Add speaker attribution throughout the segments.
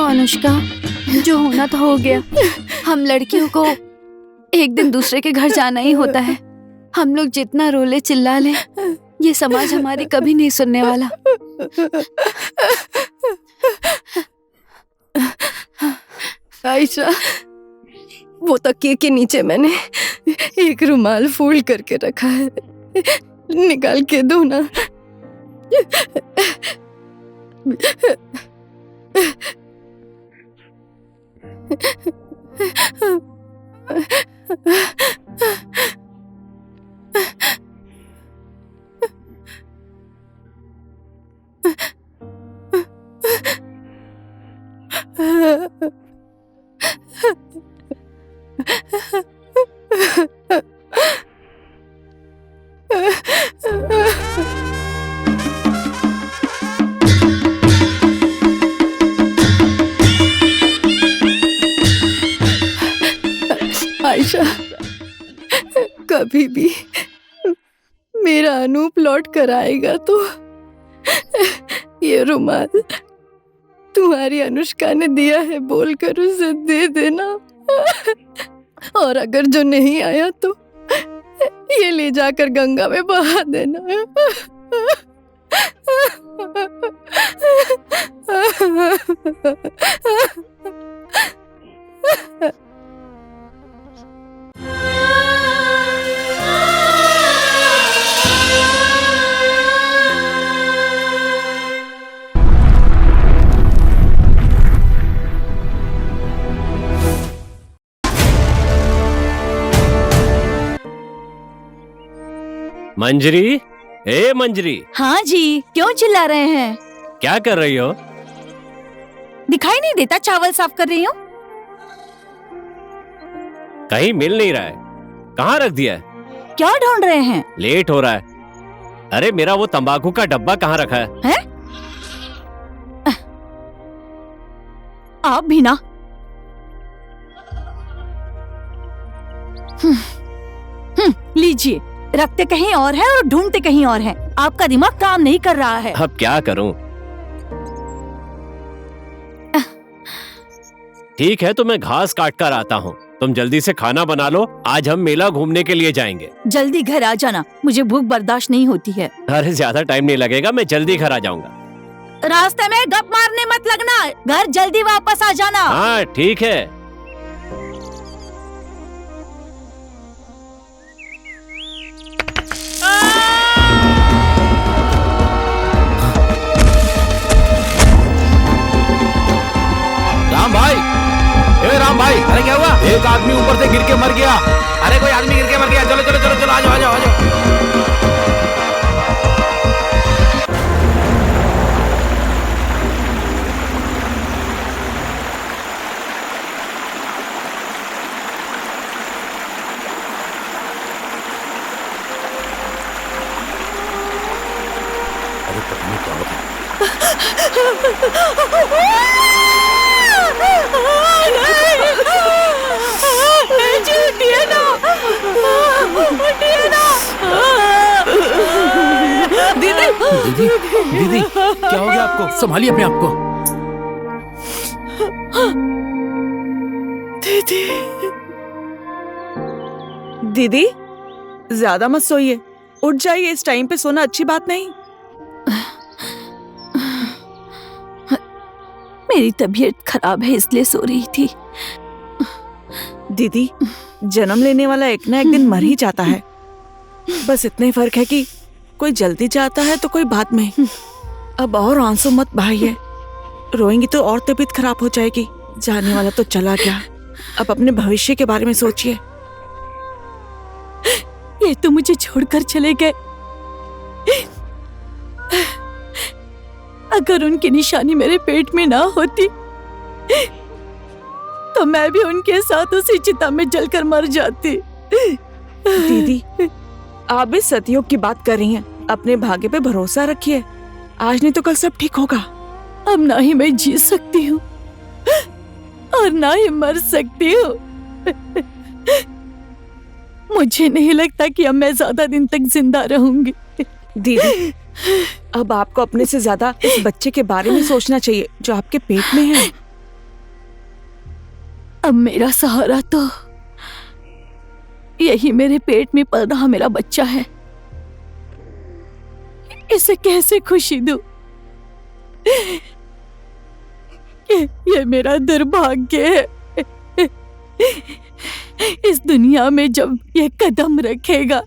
Speaker 1: अनुष्का, जो होना तो हो गया। हम लड़कियों को एक दिन दूसरे के घर जाना ही होता है। हम लोग जितना रोले चिल्ला ले, ये समाज हमारी कभी नहीं सुनने वाला।
Speaker 2: आयशा, वो तकिए के नीचे मैंने एक रुमाल फोल्ड करके रखा है, निकाल के दो ना। आयशा, कभी भी मेरा अनूप लौट कर आएगा तो ये रुमाल तुम्हारी अनुष्का ने दिया है बोलकर उसे दे देना। और अगर जो नहीं आया तो ये ले जाकर गंगा में बहा देना।
Speaker 3: मंजरी, ए मंजरी।
Speaker 1: हाँ जी, क्यों चिल्ला रहे हैं?
Speaker 3: क्या कर रही हो?
Speaker 1: दिखाई नहीं देता चावल साफ कर रही हूँ।
Speaker 3: कहीं मिल नहीं रहा है, कहाँ रख दिया है?
Speaker 1: क्या ढूंढ रहे हैं?
Speaker 3: लेट हो रहा है। अरे मेरा वो तंबाकू का डब्बा कहाँ रखा है?
Speaker 1: हैं? आप भी ना। लीजिए, रखते कहीं और है और ढूंढते कहीं और है। आपका दिमाग काम नहीं कर रहा है।
Speaker 3: अब क्या करूं? ठीक है, तो मैं घास काट कर आता हूँ। तुम जल्दी से खाना बना लो, आज हम मेला घूमने के लिए जाएंगे।
Speaker 1: जल्दी घर आ जाना, मुझे भूख बर्दाश्त नहीं होती है।
Speaker 3: अरे ज्यादा टाइम नहीं लगेगा, मैं जल्दी घर आ जाऊंगा।
Speaker 1: रास्ते में गप मारने मत लगना, घर जल्दी वापस आ जाना।
Speaker 3: हाँ ठीक है।
Speaker 4: राम भाई, ए राम भाई, अरे क्या हुआ? एक आदमी ऊपर से गिर के मर गया। अरे कोई आदमी गिर के मर गया। चलो चलो चलो चलो, आ जाओ आ जाओ आ जाओ। अरे पता नहीं क्या होगा। दीदी, दीदी, क्या हो गया आपको? संभालिए अपने आप को।
Speaker 2: दीदी, दीदी, ज्यादा मत सोइए, उठ जाइए। इस टाइम पे सोना अच्छी बात नहीं।
Speaker 1: मेरी तबीयत खराब है इसलिए सो रही थी।
Speaker 2: दीदी, जन्म लेने वाला एक ना एक दिन मर ही जाता है। बस इतना ही फर्क है कि कोई जल्दी जाता है तो कोई बाद में। अब और आंसू मत बहाइए, रोएंगी तो और तबीयत खराब हो जाएगी। जाने वाला तो चला गया, अब अपने भविष्य के बारे में सोचिए।
Speaker 1: ये तो मुझे छोड़कर चले गए। अगर उनकी निशानी मेरे पेट में ना होती तो मैं भी उनके साथ उसी चिता में जलकर मर जाती।
Speaker 2: दीदी, आप भी सतयुग की बात कर रही हैं। अपने भाग्य पे भरोसा रखिए, आज नहीं तो कल सब ठीक होगा।
Speaker 1: अब ना ही मैं जी सकती हूँ और ना ही मर सकती हूँ। मुझे नहीं लगता कि अब मैं ज्यादा दिन तक जिंदा रहूंगी।
Speaker 2: दीदी, अब आपको अपने से ज्यादा इस बच्चे के बारे में सोचना चाहिए जो आपके पेट में है। अब मेरा सहारा तो यही मेरे पेट में पल रहा मेरा बच्चा है। इसे कैसे खुशी दूं? ये मेरा दुर्भाग्य है। इस दुनिया में जब ये कदम रखेगा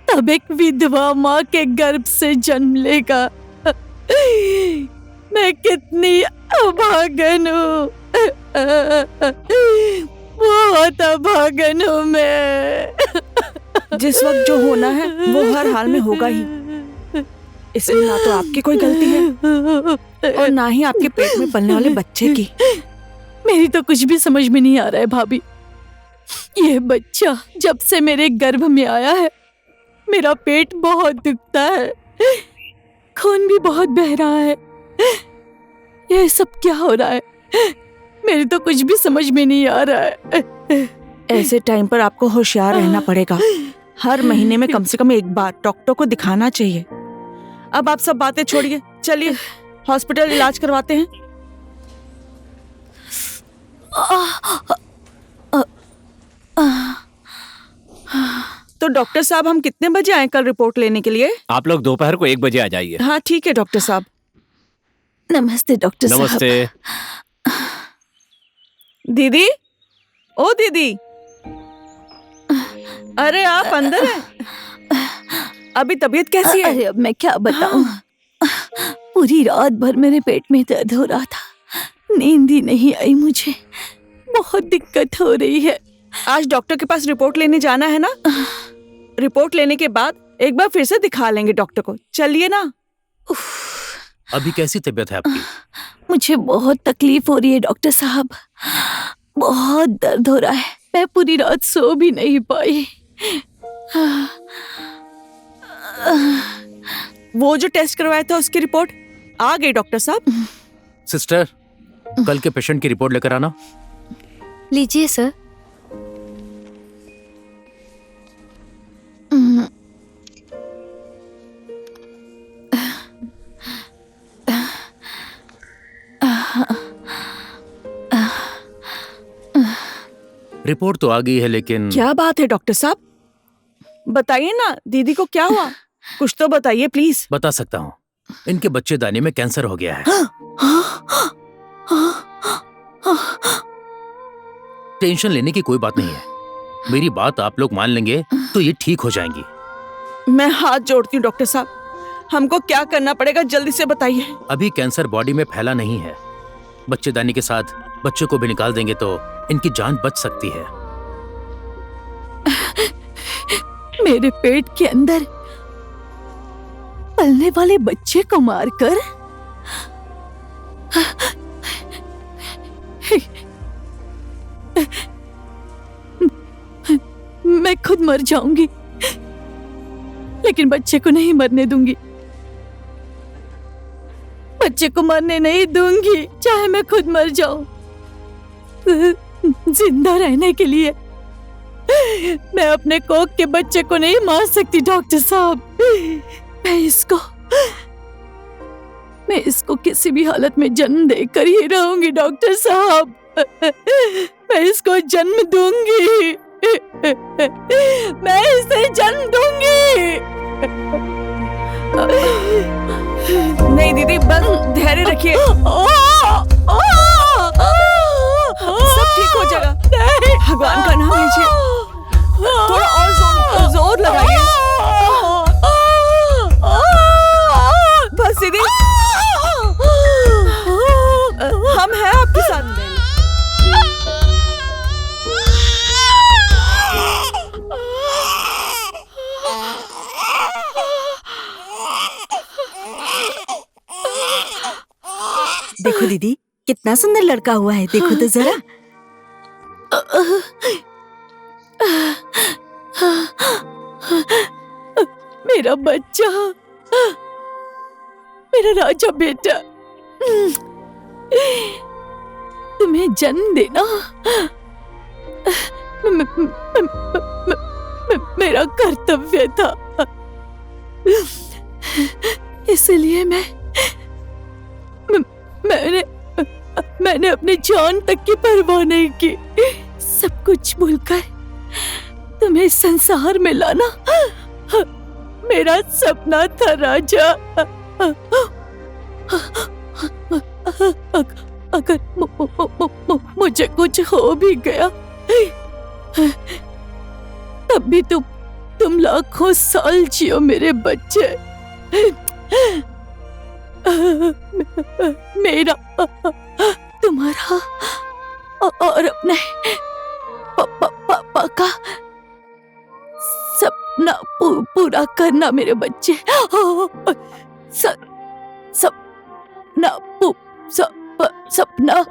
Speaker 2: तब एक विधवा माँ के गर्भ से जन्म लेगा। मैं कितनी अभागन हूँ, बहुत अभागन हूँ मैं।
Speaker 5: जिस वक्त जो होना है वो हर हाल में होगा ही। इसमें ना तो आपकी कोई गलती है और ना ही आपके पेट में पलने वाले बच्चे की।
Speaker 2: मेरी तो कुछ भी समझ में नहीं आ रहा है भाभी। ये बच्चा जब से मेरे गर्भ में आया है मेरा पेट बहुत दुखता है, खून भी बहुत बह रहा है। ये सब क्या हो रहा है? मेरी तो कुछ भी समझ में नहीं आ रहा है।
Speaker 5: ऐसे टाइम पर आपको होशियार रहना पड़ेगा। हर महीने में कम से कम एक बार डॉक्टर को दिखाना चाहिए। अब आप सब बातें छोड़िए, चलिए हॉस्पिटल इलाज करवाते हैं। तो डॉक्टर साहब हम कितने बजे आए कल रिपोर्ट लेने के लिए?
Speaker 3: आप लोग दोपहर को 1 बजे आ जाइए।
Speaker 5: हाँ ठीक है डॉक्टर साहब।
Speaker 2: नमस्ते डॉक्टर साहब।
Speaker 3: नमस्ते।
Speaker 5: दीदी, ओ दीदी, अरे आप अंदर हैं? अभी तबीयत कैसी है?
Speaker 2: अरे अब मैं क्या बताऊं, पूरी रात भर मेरे पेट में दर्द हो रहा था, नींद ही नहीं आई मुझे, बहुत दिक्कत हो रही है।
Speaker 5: आज डॉक्टर के पास रिपोर्ट लेने जाना है ना? रिपोर्ट लेने के बाद एक बार फिर से दिखा लेंगे डॉक्टर को, चलिए ना।
Speaker 3: अभी कैसी तबीयत है आपकी?
Speaker 2: मुझे बहुत तकलीफ हो रही है डॉक्टर साहब, बहुत दर्द हो रहा है, मैं पूरी रात सो भी नहीं पाई।
Speaker 5: वो जो टेस्ट करवाया था उसकी रिपोर्ट आ गई डॉक्टर साहब?
Speaker 3: सिस्टर, कल के पेशेंट की रिपोर्ट लेकर आना।
Speaker 1: लीजिए सर।
Speaker 3: रिपोर्ट तो आ गई है लेकिन
Speaker 5: क्या बात है डॉक्टर साहब, बताइए ना दीदी को क्या हुआ, कुछ तो बताइए प्लीज।
Speaker 3: बता सकता हूँ, इनके बच्चे दानी में कैंसर हो गया है। टेंशन लेने की कोई बात नहीं है, मेरी बात आप लोग मान लेंगे तो ये ठीक हो जाएंगी।
Speaker 5: मैं हाथ जोड़ती हूँ डॉक्टर साहब, हमको क्या करना पड़ेगा जल्दी से बताइए।
Speaker 3: अभी कैंसर बॉडी में फैला नहीं है, बच्चेदानी के साथ बच्चे को भी निकाल देंगे तो इनकी जान बच सकती है।
Speaker 2: मेरे पेट के अंदर पलने वाले बच्चे को मारकर मैं खुद मर जाऊंगी, लेकिन बच्चे को नहीं मरने दूंगी, बच्चे को मरने नहीं दूंगी, चाहे मैं खुद मर जाऊं। जिंदा रहने के लिए मैं अपने कोख के बच्चे को नहीं मार सकती डॉक्टर साहब। मैं इसको किसी भी हालत में जन्म देकर ही रहूंगी डॉक्टर साहब। मैं इसको जन्म दूंगी, मैं इसे जन्म दूंगी।
Speaker 5: नहीं दीदी, बस धैर्य रखिए, सब ठीक हो जाएगा। भगवान का नाम लीजिए, थोड़ा और जोर लगाइए। बस दीदी, हम हैं आपके साथ।
Speaker 6: देखो दीदी, कितना सुंदर लड़का हुआ है, देखो तो जरा।
Speaker 2: मेरा बच्चा, मेरा राजा बेटा, तुम्हें जन्म देना मेरा कर्तव्य था, इसलिए मैंने मैंने अपनी जान तक की परवाह नहीं की। सब कुछ भूलकर तुम्हें इस संसार में लाना मेरा सपना था राजा। अगर मुझे कुछ हो भी गया तब भी तुम लाखों साल जियो मेरे बच्चे। मेरा तुम्हारा और अपने पापा का सपना पूरा करना मेरे बच्चे। सपना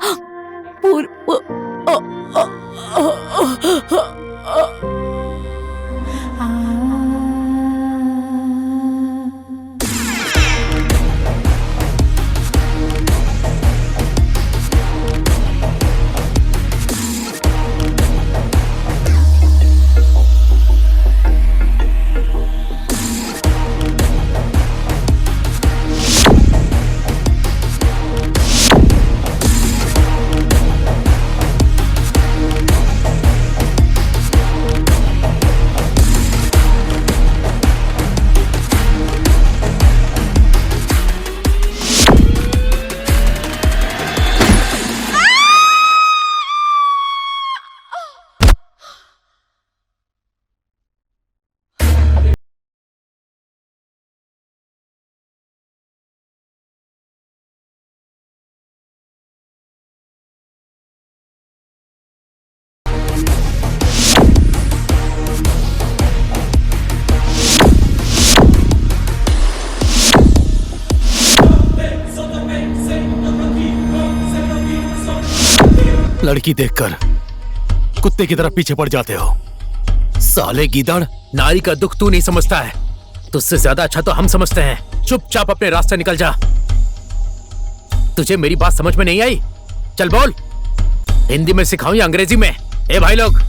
Speaker 4: लड़की देखकर कुत्ते की तरह पीछे पड़ जाते हो। साले गीदड़।
Speaker 3: नारी का दुख तू नहीं समझता है, तुझसे ज्यादा अच्छा तो हम समझते हैं। चुपचाप अपने रास्ते निकल जा। तुझे मेरी बात समझ में नहीं आई? चल बोल, हिंदी में सिखाऊं या अंग्रेजी में? ए भाई लोग,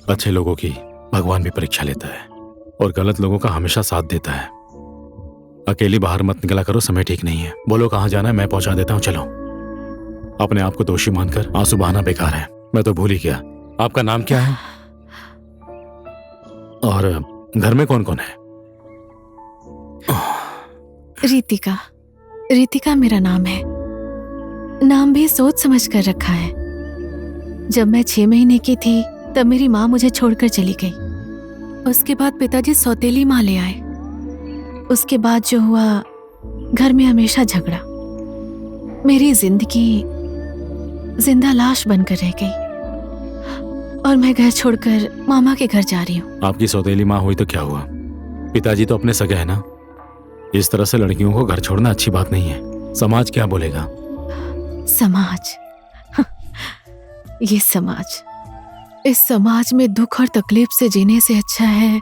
Speaker 4: अच्छे लोगों की भगवान भी परीक्षा लेता है और गलत लोगों का हमेशा साथ देता है। अकेली बाहर मत निकला करो, समय ठीक नहीं है। बोलो कहाँ जाना है, मैं पहुंचा देता हूँ। चलो। अपने आप को दोषी मानकर आंसू बहाना बेकार है। मैं तो भूल ही गया, आपका नाम क्या है और घर में कौन कौन है?
Speaker 1: रितिका। रितिका मेरा नाम है। नाम भी सोच समझ कर रखा है। जब मैं 6 महीने की थी तब मेरी माँ मुझे छोड़कर चली गई। उसके बाद पिताजी सौतेली माँ ले आए। उसके बाद जो हुआ, घर में हमेशा झगड़ा। मेरी जिंदगी जिंदा लाश बनकर रह गई और मैं घर छोड़कर मामा के घर जा रही हूँ।
Speaker 4: आपकी सौतेली माँ हुई तो क्या हुआ? पिताजी तो अपने सगे है ना। इस तरह से लड़कियों को घर छोड़ना अच्छी बात नहीं है। समाज क्या बोलेगा?
Speaker 1: समाज? ये समाज, इस समाज में दुख और तकलीफ से जीने से अच्छा है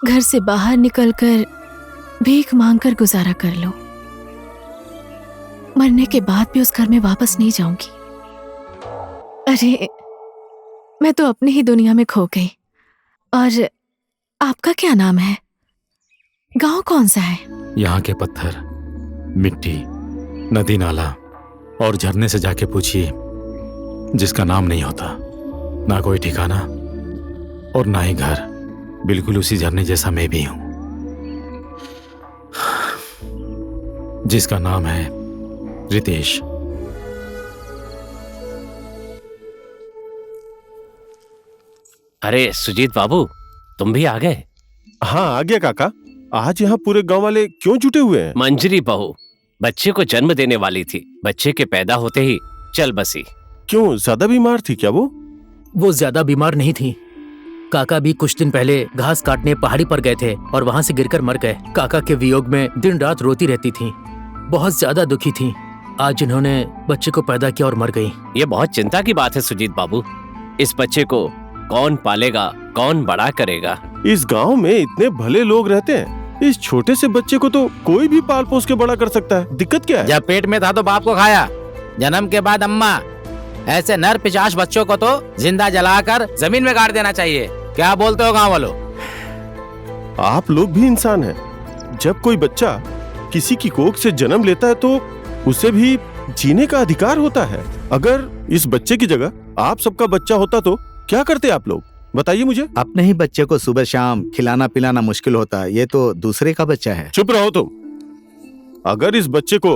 Speaker 1: घर से बाहर निकलकर भीख मांगकर गुजारा कर लो। मरने के बाद भी उस घर में वापस नहीं जाऊंगी। अरे मैं तो अपनी ही दुनिया में खो गई। और आपका क्या नाम है? गांव कौन सा है?
Speaker 4: यहाँ के पत्थर, मिट्टी, नदी नाला और झरने से जाके पूछिए, जिसका नाम नहीं होता, ना कोई ठिकाना और ना ही घर। बिल्कुल उसी झरने जैसा मैं भी हूं, जिसका नाम है रितेश।
Speaker 7: अरे सुजीत बाबू, तुम भी आ गए?
Speaker 8: हाँ आ गया काका। आज यहाँ पूरे गांव वाले क्यों जुटे हुए हैं?
Speaker 7: मंजरी बहू बच्चे को जन्म देने वाली थी। बच्चे के पैदा होते ही चल बसी।
Speaker 8: क्यों, ज्यादा बीमार थी क्या वो?
Speaker 3: वो ज्यादा बीमार नहीं थी। काका भी कुछ दिन पहले घास काटने पहाड़ी पर गए थे और वहाँ से गिरकर मर गए। काका के वियोग में दिन रात रोती रहती थी, बहुत ज्यादा दुखी थी। आज इन्होंने बच्चे को पैदा किया और मर गई।
Speaker 7: ये बहुत चिंता की बात है सुजीत बाबू। इस बच्चे को कौन पालेगा, कौन बड़ा करेगा?
Speaker 8: इस गांव में इतने भले लोग रहते हैं, इस छोटे से बच्चे को तो कोई भी पाल पोस के बड़ा कर सकता है। दिक्कत क्या है?
Speaker 9: जब पेट में था तो बाप को खाया, जन्म के बाद अम्मा। ऐसे नर पिशाच बच्चों को तो जिंदा जलाकर जमीन में गाड़ देना चाहिए। क्या बोलते हो गांव वालों?
Speaker 8: आप लोग भी इंसान हैं। जब कोई बच्चा किसी की कोख से जन्म लेता है तो उसे भी जीने का अधिकार होता है। अगर इस बच्चे की जगह आप सबका बच्चा होता तो क्या करते आप लोग? बताइए मुझे।
Speaker 10: अपने ही बच्चे को सुबह शाम खिलाना पिलाना मुश्किल होता है, ये तो दूसरे का बच्चा है।
Speaker 8: चुप रहो तुम। अगर इस बच्चे को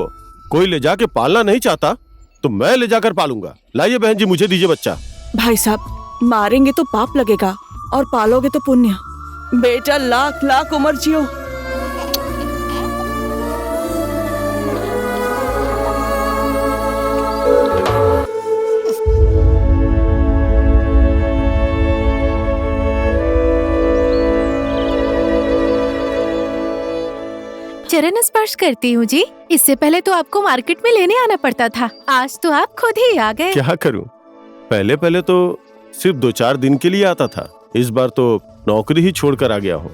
Speaker 8: कोई ले जाके पालना नहीं चाहता तो मैं ले जाकर पालूंगा। लाइए बहन जी, मुझे दीजिए बच्चा।
Speaker 5: भाई साहब, मारेंगे तो पाप लगेगा और पालोगे तो पुण्य। बेटा लाख लाख उम्र जियो।
Speaker 1: चरण स्पर्श करती हूँ जी। इससे पहले तो आपको मार्केट में लेने आना पड़ता था, आज तो आप खुद ही आ गए।
Speaker 8: क्या करूं, पहले पहले तो सिर्फ 2-4 दिन के लिए आता था। इस बार तो नौकरी ही छोड़कर आ गया हूँ।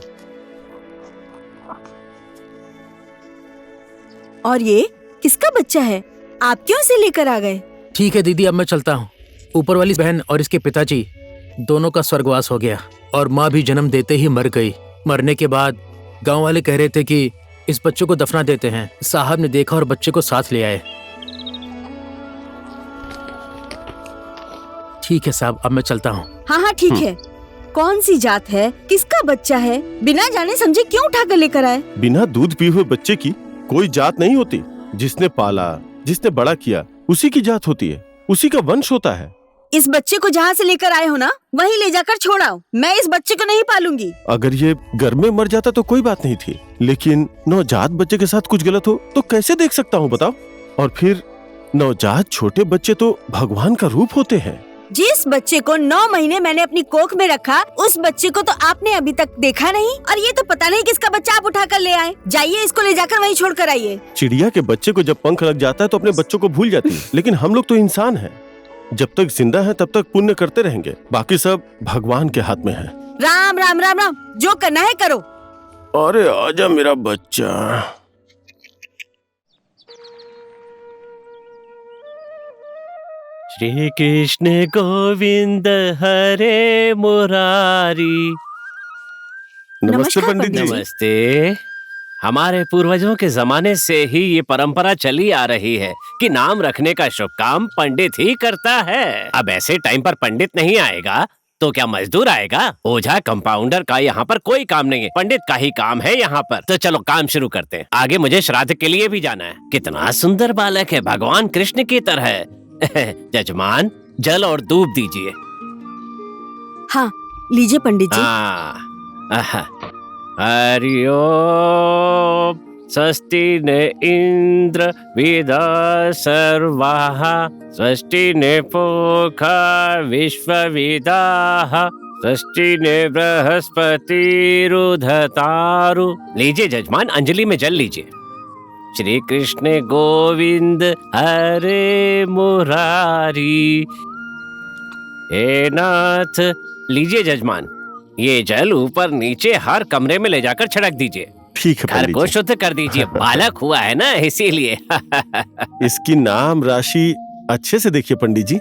Speaker 6: और ये किसका बच्चा है? आप क्यों इसे लेकर आ गए?
Speaker 3: ठीक है दीदी, अब मैं चलता हूँ। ऊपर वाली बहन और इसके पिताजी दोनों का स्वर्गवास हो गया और माँ भी जन्म देते ही मर गई। मरने के बाद गांव वाले कह रहे थे कि इस बच्चे को दफना देते हैं। साहब ने देखा और बच्चे को साथ ले आए। ठीक है साहब, अब मैं चलता हूँ।
Speaker 6: हाँ हाँ ठीक है। कौन सी जात है, किसका बच्चा है, बिना जाने समझे क्यों उठा कर लेकर आए?
Speaker 8: बिना दूध पिए हुए बच्चे की कोई जात नहीं होती। जिसने पाला, जिसने बड़ा किया, उसी की जात होती है, उसी का वंश होता है।
Speaker 6: इस बच्चे को जहाँ से लेकर आए हो ना, वहीं ले जाकर छोड़ाओ। मैं इस बच्चे को नहीं पालूंगी।
Speaker 8: अगर ये घर में मर जाता तो कोई बात नहीं थी, लेकिन नवजात बच्चे के साथ कुछ गलत हो तो कैसे देख सकता हूँ बताओ? और फिर नवजात छोटे बच्चे तो भगवान का रूप होते हैं।
Speaker 6: जिस बच्चे को 9 महीने मैंने अपनी कोख में रखा, उस बच्चे को तो आपने अभी तक देखा नहीं। और ये तो पता नहीं किसका बच्चा आप उठा कर ले आए। जाइए, इसको ले जाकर वहीं छोड़ कर आइए।
Speaker 8: चिड़िया के बच्चे को जब पंख लग जाता है तो अपने बच्चों को भूल जाती है, लेकिन हम लोग तो इंसान हैं। जब तक जिंदा है तब तक पुण्य करते रहेंगे, बाकी सब भगवान के हाथ में है।
Speaker 6: राम राम राम राम, जो करना है करो।
Speaker 8: अरे आजा मेरा बच्चा।
Speaker 7: श्री कृष्ण गोविंद हरे मुरारी।
Speaker 8: नमस्ते
Speaker 6: नमस्कार
Speaker 8: पंडित जी।
Speaker 7: नमस्ते। हमारे पूर्वजों के जमाने से ही ये परंपरा चली आ रही है कि नाम रखने का शुभ काम पंडित ही करता है। अब ऐसे टाइम पर पंडित नहीं आएगा तो क्या मजदूर आएगा? ओझा कंपाउंडर का यहाँ पर कोई काम नहीं है, पंडित का ही काम है यहाँ पर। तो चलो काम शुरू करते हैं। आगे मुझे श्राद्ध के लिए भी जाना है। कितना सुंदर बालक है, भगवान कृष्ण की तरह। जजमान, जल और दूध दीजिए।
Speaker 6: हाँ लीजिए पंडित जी।
Speaker 7: हरि ओम। स्वस्ति न इंद्र विदा सर्वाः, स्वस्ति न पूषा विश्ववेदाः, स्वस्ति न बृहस्पतिरुदधातु। लीजिए जजमान, अंजलि में जल लीजिए। श्री कृष्ण गोविंद हरे मुरारी। हे नाथ, लीजिए जजमान, ये जल ऊपर नीचे हर कमरे में ले जाकर छिड़क दीजिए।
Speaker 8: ठीक है
Speaker 7: घर
Speaker 8: पंडित
Speaker 7: को
Speaker 8: जी।
Speaker 7: शुद्ध कर दीजिए, बालक हुआ है ना इसीलिए।
Speaker 8: इसकी नाम राशि अच्छे से देखिए पंडित जी।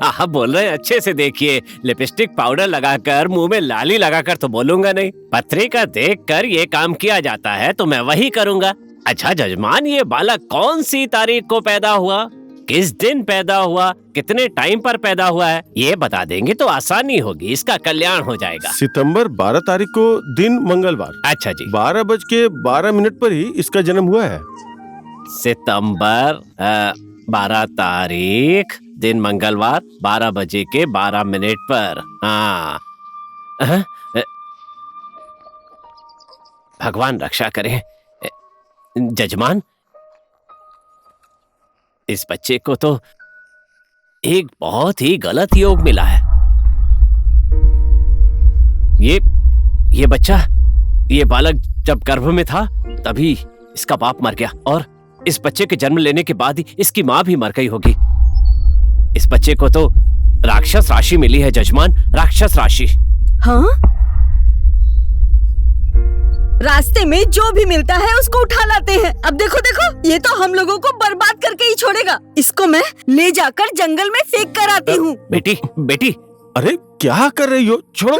Speaker 7: आप बोल रहे हैं अच्छे से देखिए, लिपस्टिक पाउडर लगाकर मुंह में लाली लगाकर तो बोलूंगा नहीं। पत्रिका देखकर ये काम किया जाता है तो मैं वही करूंगा। अच्छा जजमान, ये बालक कौन सी तारीख को पैदा हुआ, किस दिन पैदा हुआ, कितने टाइम पर पैदा हुआ है, ये बता देंगे तो आसानी होगी, इसका कल्याण हो जाएगा।
Speaker 8: सितंबर 12 तारीख को, दिन मंगलवार,
Speaker 7: अच्छा जी।
Speaker 8: 12:12 पर ही इसका जन्म हुआ है।
Speaker 7: सितंबर 12 तारीख, दिन मंगलवार, 12:12 पर। हाँ, भगवान रक्षा करे। जजमान, इस बच्चे को तो एक बहुत ही गलत योग मिला है। ये बच्चा, ये बालक जब गर्भ में था तभी इसका बाप मर गया और इस बच्चे के जन्म लेने के बाद ही इसकी माँ भी मर गई होगी। इस बच्चे को तो राक्षस राशि मिली है जजमान, राक्षस राशि।
Speaker 6: हाँ? रास्ते में जो भी मिलता है उसको उठा लाते हैं। अब देखो देखो, ये तो हम लोगों को बर्बाद करके ही छोड़ेगा। इसको मैं ले जाकर जंगल में फेंक कर आती हूँ।
Speaker 7: बेटी।
Speaker 8: अरे क्या कर रही हो, छोड़ो।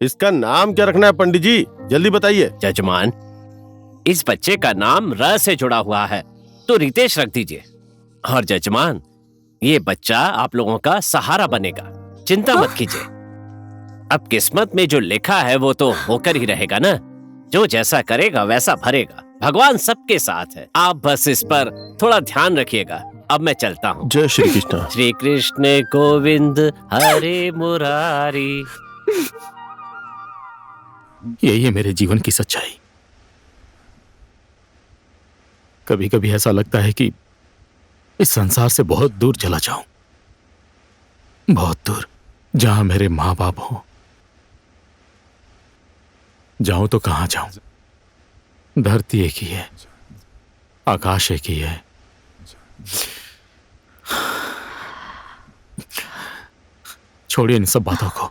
Speaker 8: इसका नाम क्या रखना है पंडित जी, जल्दी बताइए।
Speaker 7: जजमान, इस बच्चे का नाम र से जुड़ा हुआ है तो रितेश रख दीजिए। और जजमान, ये बच्चा आप लोगों का सहारा बनेगा, चिंता मत कीजिए। अब किस्मत में जो लिखा है वो तो होकर ही रहेगा ना, जो जैसा करेगा वैसा भरेगा। भगवान सबके साथ है, आप बस इस पर थोड़ा ध्यान रखिएगा। अब मैं चलता हूँ।
Speaker 8: जय श्री कृष्ण।
Speaker 7: श्री कृष्ण गोविंद हरे मुरारी।
Speaker 4: यही है मेरे जीवन की सच्चाई। कभी कभी ऐसा लगता है कि इस संसार से बहुत दूर चला जाऊं, बहुत दूर, जहां मेरे मां बाप हो। जाऊं तो कहां जाऊं? धरती एक ही है, आकाश एक ही है। छोड़िए इन सब बातों को।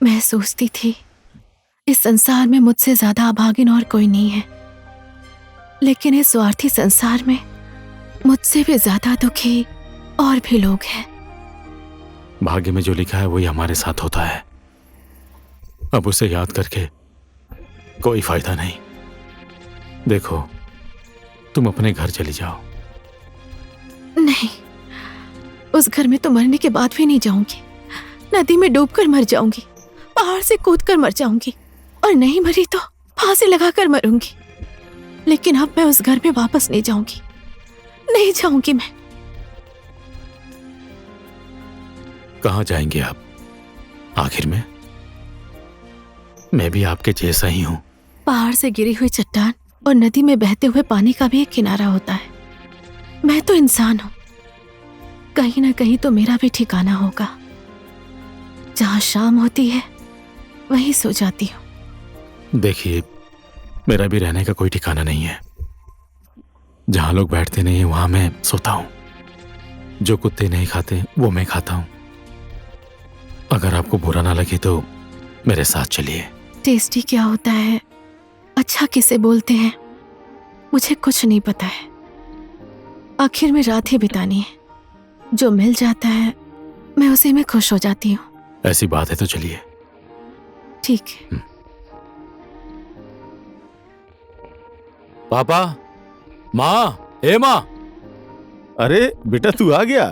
Speaker 1: मैं सोचती थी इस संसार में मुझसे ज्यादा अभागिन और कोई नहीं है, लेकिन इस स्वार्थी संसार में मुझसे भी ज्यादा दुखी और भी लोग हैं।
Speaker 4: भाग्य में जो लिखा है वही हमारे साथ होता है। अब उसे याद करके कोई फायदा नहीं। देखो, तुम अपने घर चली जाओ।
Speaker 1: नहीं, उस घर में तो मरने के बाद भी नहीं जाऊंगी। नदी में डूबकर मर जाऊंगी, पहाड़ से कूदकर मर जाऊंगी, और नहीं मरी तो फांसी लगाकर मरूंगी। लेकिन अब मैं उस घर में वापस नहीं जाऊंगी, नहीं जाऊंगी मैं।
Speaker 4: कहां जाएंगे आप आखिर में? मैं भी आपके जैसा ही हूं।
Speaker 1: पहाड़ से गिरी हुई चट्टान और नदी में बहते हुए पानी का भी एक किनारा होता है। मैं तो इंसान हूं, कहीं ना कहीं तो मेरा भी ठिकाना होगा। जहां शाम होती है वहीं सो जाती हूँ।
Speaker 4: देखिए, मेरा भी रहने का कोई ठिकाना नहीं है। जहां लोग बैठते नहीं वहां मैं सोता हूं। जो कुत्ते नहीं खाते वो मैं खाता हूं। अगर आपको बुरा ना लगे तो मेरे साथ चलिए।
Speaker 1: टेस्टी क्या होता है, अच्छा किसे बोलते हैं, मुझे कुछ नहीं पता है। आखिर में रात ही बितानी है, जो मिल जाता है मैं उसी में खुश हो जाती हूँ।
Speaker 4: ऐसी बात है तो चलिए।
Speaker 1: ठीक है।
Speaker 4: पापा, माँ, ए माँ।
Speaker 8: अरे बेटा, तू आ गया।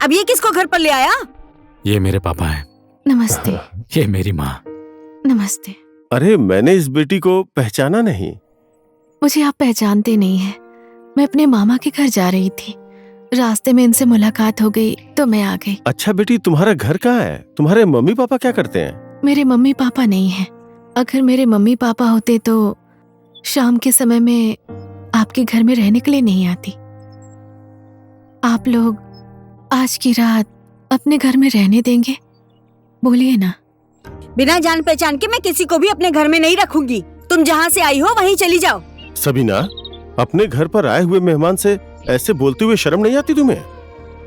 Speaker 6: अब ये किसको घर पर ले आया?
Speaker 4: ये मेरे पापा हैं।
Speaker 1: नमस्ते।
Speaker 4: ये मेरी माँ।
Speaker 1: नमस्ते।
Speaker 8: अरे, मैंने इस बेटी को पहचाना नहीं।
Speaker 1: मुझे आप पहचानते नहीं हैं। मैं अपने मामा के घर जा रही थी, रास्ते में इनसे मुलाकात हो गई तो मैं आ गई।
Speaker 8: अच्छा बेटी, तुम्हारा घर कहाँ है? तुम्हारे मम्मी पापा क्या करते हैं?
Speaker 1: मेरे मम्मी पापा नहीं हैं। अगर मेरे मम्मी पापा होते तो शाम के समय में आपके घर में रहने के लिए नहीं आती। आप लोग आज की रात अपने घर में रहने देंगे? बोलिए ना।
Speaker 6: बिना जान पहचान के मैं किसी को भी अपने घर में नहीं रखूंगी। तुम जहाँ से आई हो वहीं चली जाओ।
Speaker 8: सबीना, अपने घर पर आए हुए मेहमान से ऐसे बोलते हुए शर्म नहीं आती तुम्हें?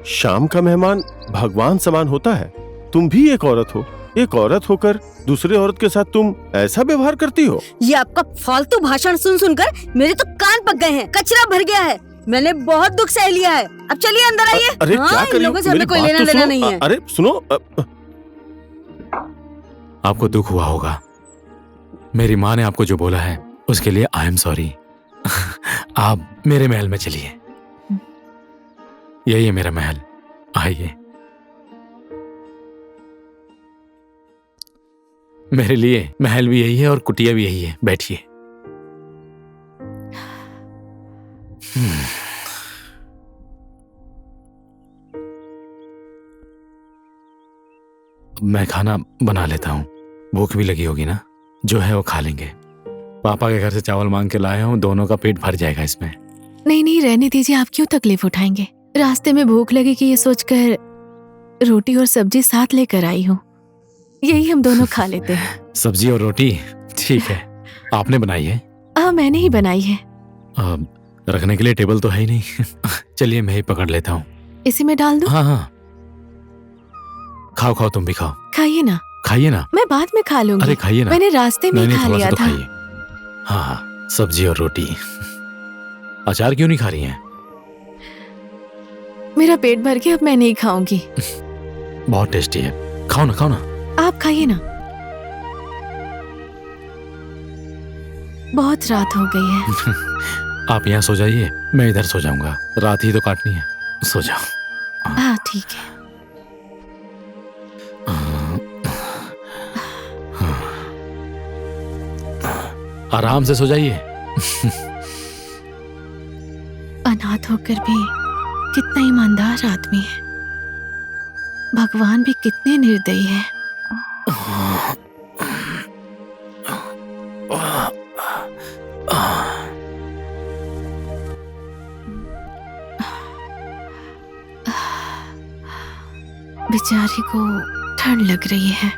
Speaker 8: शाम का मेहमान भगवान समान होता है। तुम भी एक औरत हो, एक औरत होकर दूसरे औरत के साथ तुम ऐसा व्यवहार करती हो?
Speaker 6: ये आपका फालतू भाषण सुन सुनकर मेरे तो कान पक गए हैं, कचरा भर गया है। मैंने बहुत दुख सह लिया है, अब चलिए अंदर आइए।
Speaker 8: अरे
Speaker 6: हाँ,
Speaker 8: क्या
Speaker 6: इन
Speaker 8: कर रही हो?
Speaker 6: लोगों से
Speaker 8: मेरी
Speaker 6: हमें कोई
Speaker 8: बात
Speaker 6: लेना
Speaker 8: तो
Speaker 6: देना
Speaker 8: सुनो।
Speaker 6: नहीं है।
Speaker 8: अरे सुनो,
Speaker 4: आपको दुख हुआ होगा। मेरी माँ ने आपको जो बोला है उसके लिए आई एम सॉरी। आप मेरे महल में चलिए, यही है मेरा महल, आइए। मेरे लिए महल भी यही है और कुटिया भी यही है, बैठिए। मैं खाना बना लेता हूँ, भूख भी लगी होगी ना, जो है वो खा लेंगे। पापा के घर से चावल मांग के लाया हूँ, दोनों का पेट भर जाएगा इसमें।
Speaker 1: नहीं नहीं, रहने दीजिए, आप क्यों तकलीफ उठाएंगे। रास्ते में भूख लगेगी ये सोचकर रोटी और सब्जी साथ लेकर आई हूँ, यही हम दोनों खा लेते हैं।
Speaker 4: सब्जी और रोटी ठीक है, आपने बनाई है?
Speaker 1: हाँ, मैंने ही बनाई है।
Speaker 4: रखने के लिए टेबल तो है ही नहीं। चलिए मैं ही पकड़ लेता हूँ।
Speaker 1: इसी में डाल दूं?
Speaker 4: हाँ हाँ, खाओ खाओ, तुम भी खाओ।
Speaker 1: खाइए ना।
Speaker 4: खाइए ना।
Speaker 1: मैं बाद में खा लूंगी।
Speaker 4: अरे खाइए ना।
Speaker 1: मैंने रास्ते में
Speaker 4: नहीं,
Speaker 1: खा
Speaker 4: थोड़ा
Speaker 1: लिया
Speaker 4: सा तो
Speaker 1: था।
Speaker 4: खाइए। हाँ हाँ, सब्जी और रोटी। अचार क्यों नहीं खा रही हैं?
Speaker 1: मेरा पेट भर के अब मैं नहीं खाऊंगी।
Speaker 4: बहुत टेस्टी है, खाओ ना खाओ ना।
Speaker 1: आप खाइए ना, बहुत रात हो गई है।
Speaker 4: आप यहाँ सो जाइए, मैं इधर सो जाऊंगा, रात ही तो काटनी है, सो जाओ।
Speaker 1: हाँ ठीक है।
Speaker 4: आराम से सो जाइए।
Speaker 1: अनाथ होकर भी कितना ईमानदार आदमी है, भगवान भी कितने निर्दयी है। बेचारी को ठंड लग रही है।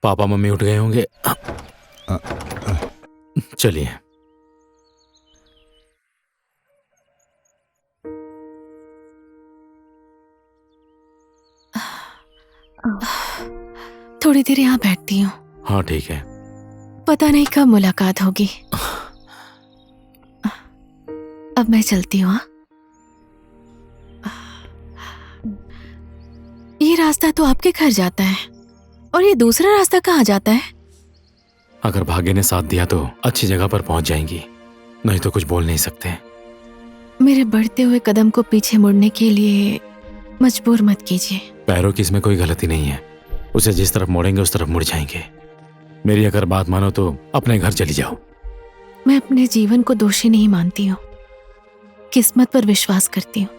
Speaker 4: पापा मम्मी उठ गए होंगे, चलिए।
Speaker 1: थोड़ी देर यहाँ बैठती हूँ।
Speaker 4: हाँ ठीक है।
Speaker 1: पता नहीं कब मुलाकात होगी। अब मैं चलती हूँ। ये रास्ता तो आपके घर जाता है और ये दूसरा रास्ता कहाँ जाता है?
Speaker 4: अगर भाग्य ने साथ दिया तो अच्छी जगह पर पहुंच जाएंगी, नहीं तो कुछ बोल नहीं सकते।
Speaker 1: मेरे बढ़ते हुए कदम को पीछे मुड़ने के लिए मजबूर मत कीजिए।
Speaker 4: पैरों की इसमें कोई गलती नहीं है, उसे जिस तरफ मोड़ेंगे उस तरफ मुड़ जाएंगे। मेरी अगर बात मानो तो अपने घर चली जाओ।
Speaker 1: मैं अपने जीवन को दोषी नहीं मानती हूँ, किस्मत पर विश्वास करती हूँ।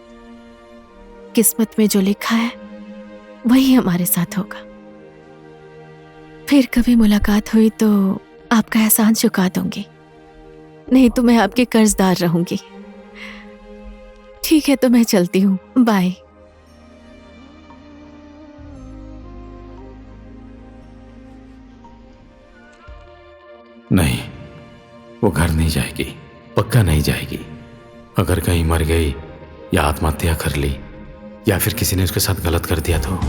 Speaker 1: किस्मत में जो लिखा है वही हमारे साथ होगा। फिर कभी मुलाकात हुई तो आपका एहसान चुका दूंगी, नहीं तो मैं आपकी कर्जदार रहूंगी। ठीक है, तो मैं चलती हूँ, बाय।
Speaker 4: नहीं, वो घर नहीं जाएगी, पक्का नहीं जाएगी। अगर कहीं मर गई या आत्महत्या कर ली या फिर किसी ने उसके साथ गलत कर दिया तो।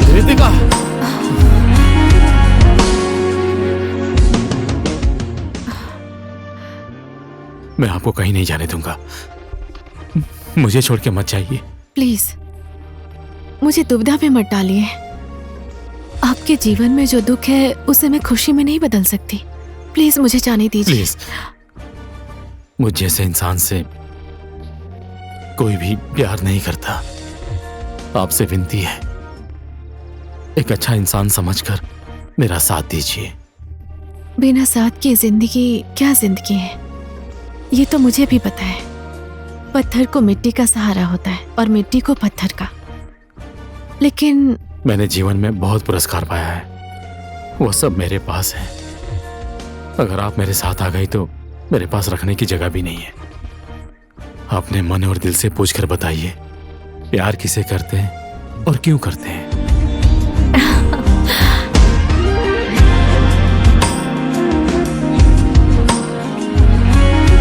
Speaker 4: रितिका, मैं आपको कहीं नहीं जाने दूंगा, मुझे छोड़ के मत जाइए।
Speaker 1: प्लीज मुझे दुविधा में मत डालिए। आपके जीवन में जो दुख है उसे मैं खुशी में नहीं बदल सकती। प्लीज मुझे जाने दीजिए।
Speaker 4: प्लीज, मुझ जैसे इंसान से कोई भी प्यार नहीं करता। आपसे विनती है, एक अच्छा इंसान समझकर मेरा साथ दीजिए।
Speaker 1: बिना साथ की जिंदगी क्या जिंदगी है, ये तो मुझे भी पता है। पत्थर को मिट्टी का सहारा होता है और मिट्टी को पत्थर का। लेकिन
Speaker 4: मैंने जीवन में बहुत पुरस्कार पाया है, वो सब मेरे पास है। अगर आप मेरे साथ आ गई तो मेरे पास रखने की जगह भी नहीं है। अपने मन और दिल से पूछकर बताइए, प्यार किसे करते हैं और क्यों करते हैं?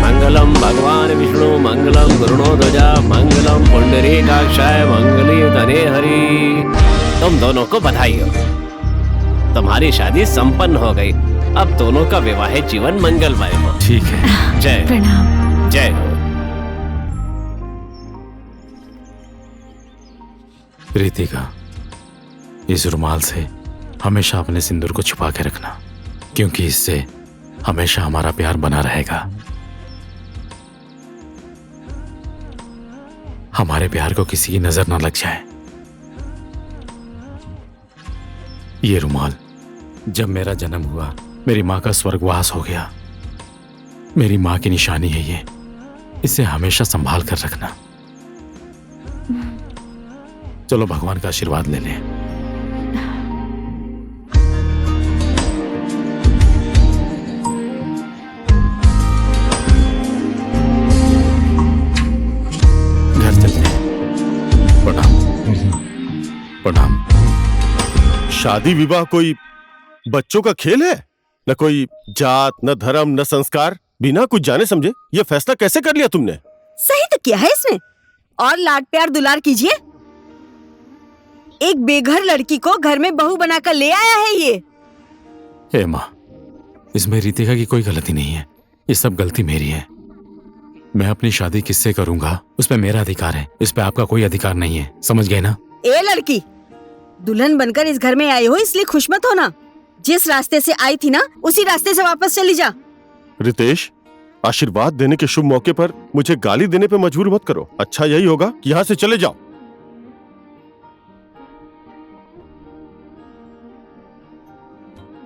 Speaker 7: मंगलम भगवान विष्णु मंगलम गुरुणोध्वजा मंगलम पुंडरीकाक्षाय मंगली धने हरि। तुम दोनों को बधाई हो, तुम्हारी शादी संपन्न हो गई। अब दोनों का वैवाहिक जीवन मंगलमय हो।
Speaker 4: ठीक है।
Speaker 7: जय हो।
Speaker 1: प्रणाम।
Speaker 7: जय हो।
Speaker 4: रितिका, इस रुमाल से हमेशा अपने सिंदूर को छुपा के रखना, क्योंकि इससे हमेशा हमारा प्यार बना रहेगा। हमारे प्यार को किसी की नजर ना लग जाए। ये रुमाल, जब मेरा जन्म हुआ मेरी माँ का स्वर्गवास हो गया। मेरी माँ की निशानी है ये, इसे हमेशा संभाल कर रखना। चलो भगवान का आशीर्वाद ले लें। घर चलते हैं। प्रणाम। प्रणाम।
Speaker 8: शादी विवाह कोई बच्चों का खेल है? न कोई जात, न धर्म, न संस्कार। बिना कुछ जाने समझे ये फैसला कैसे कर लिया तुमने?
Speaker 6: सही तो किया है इसने। और लाड प्यार दुलार कीजिए। एक बेघर लड़की को घर में बहू बनाकर ले आया है ये।
Speaker 4: हे माँ, इसमें रितिका की कोई गलती नहीं है, ये सब गलती मेरी है। मैं अपनी शादी किससे करूंगा उस पे मेरा अधिकार है, इस पे आपका कोई अधिकार नहीं है। समझ गए ना?
Speaker 6: ए लड़की, दुल्हन बनकर इस घर में आई हो इसलिए खुश मत होना। जिस रास्ते से आई थी ना उसी रास्ते से वापस चली जा।
Speaker 8: रितेश, आशीर्वाद देने के शुभ मौके पर मुझे गाली देने पे मजबूर मत करो। अच्छा यही होगा कि यहाँ से चले जाओ।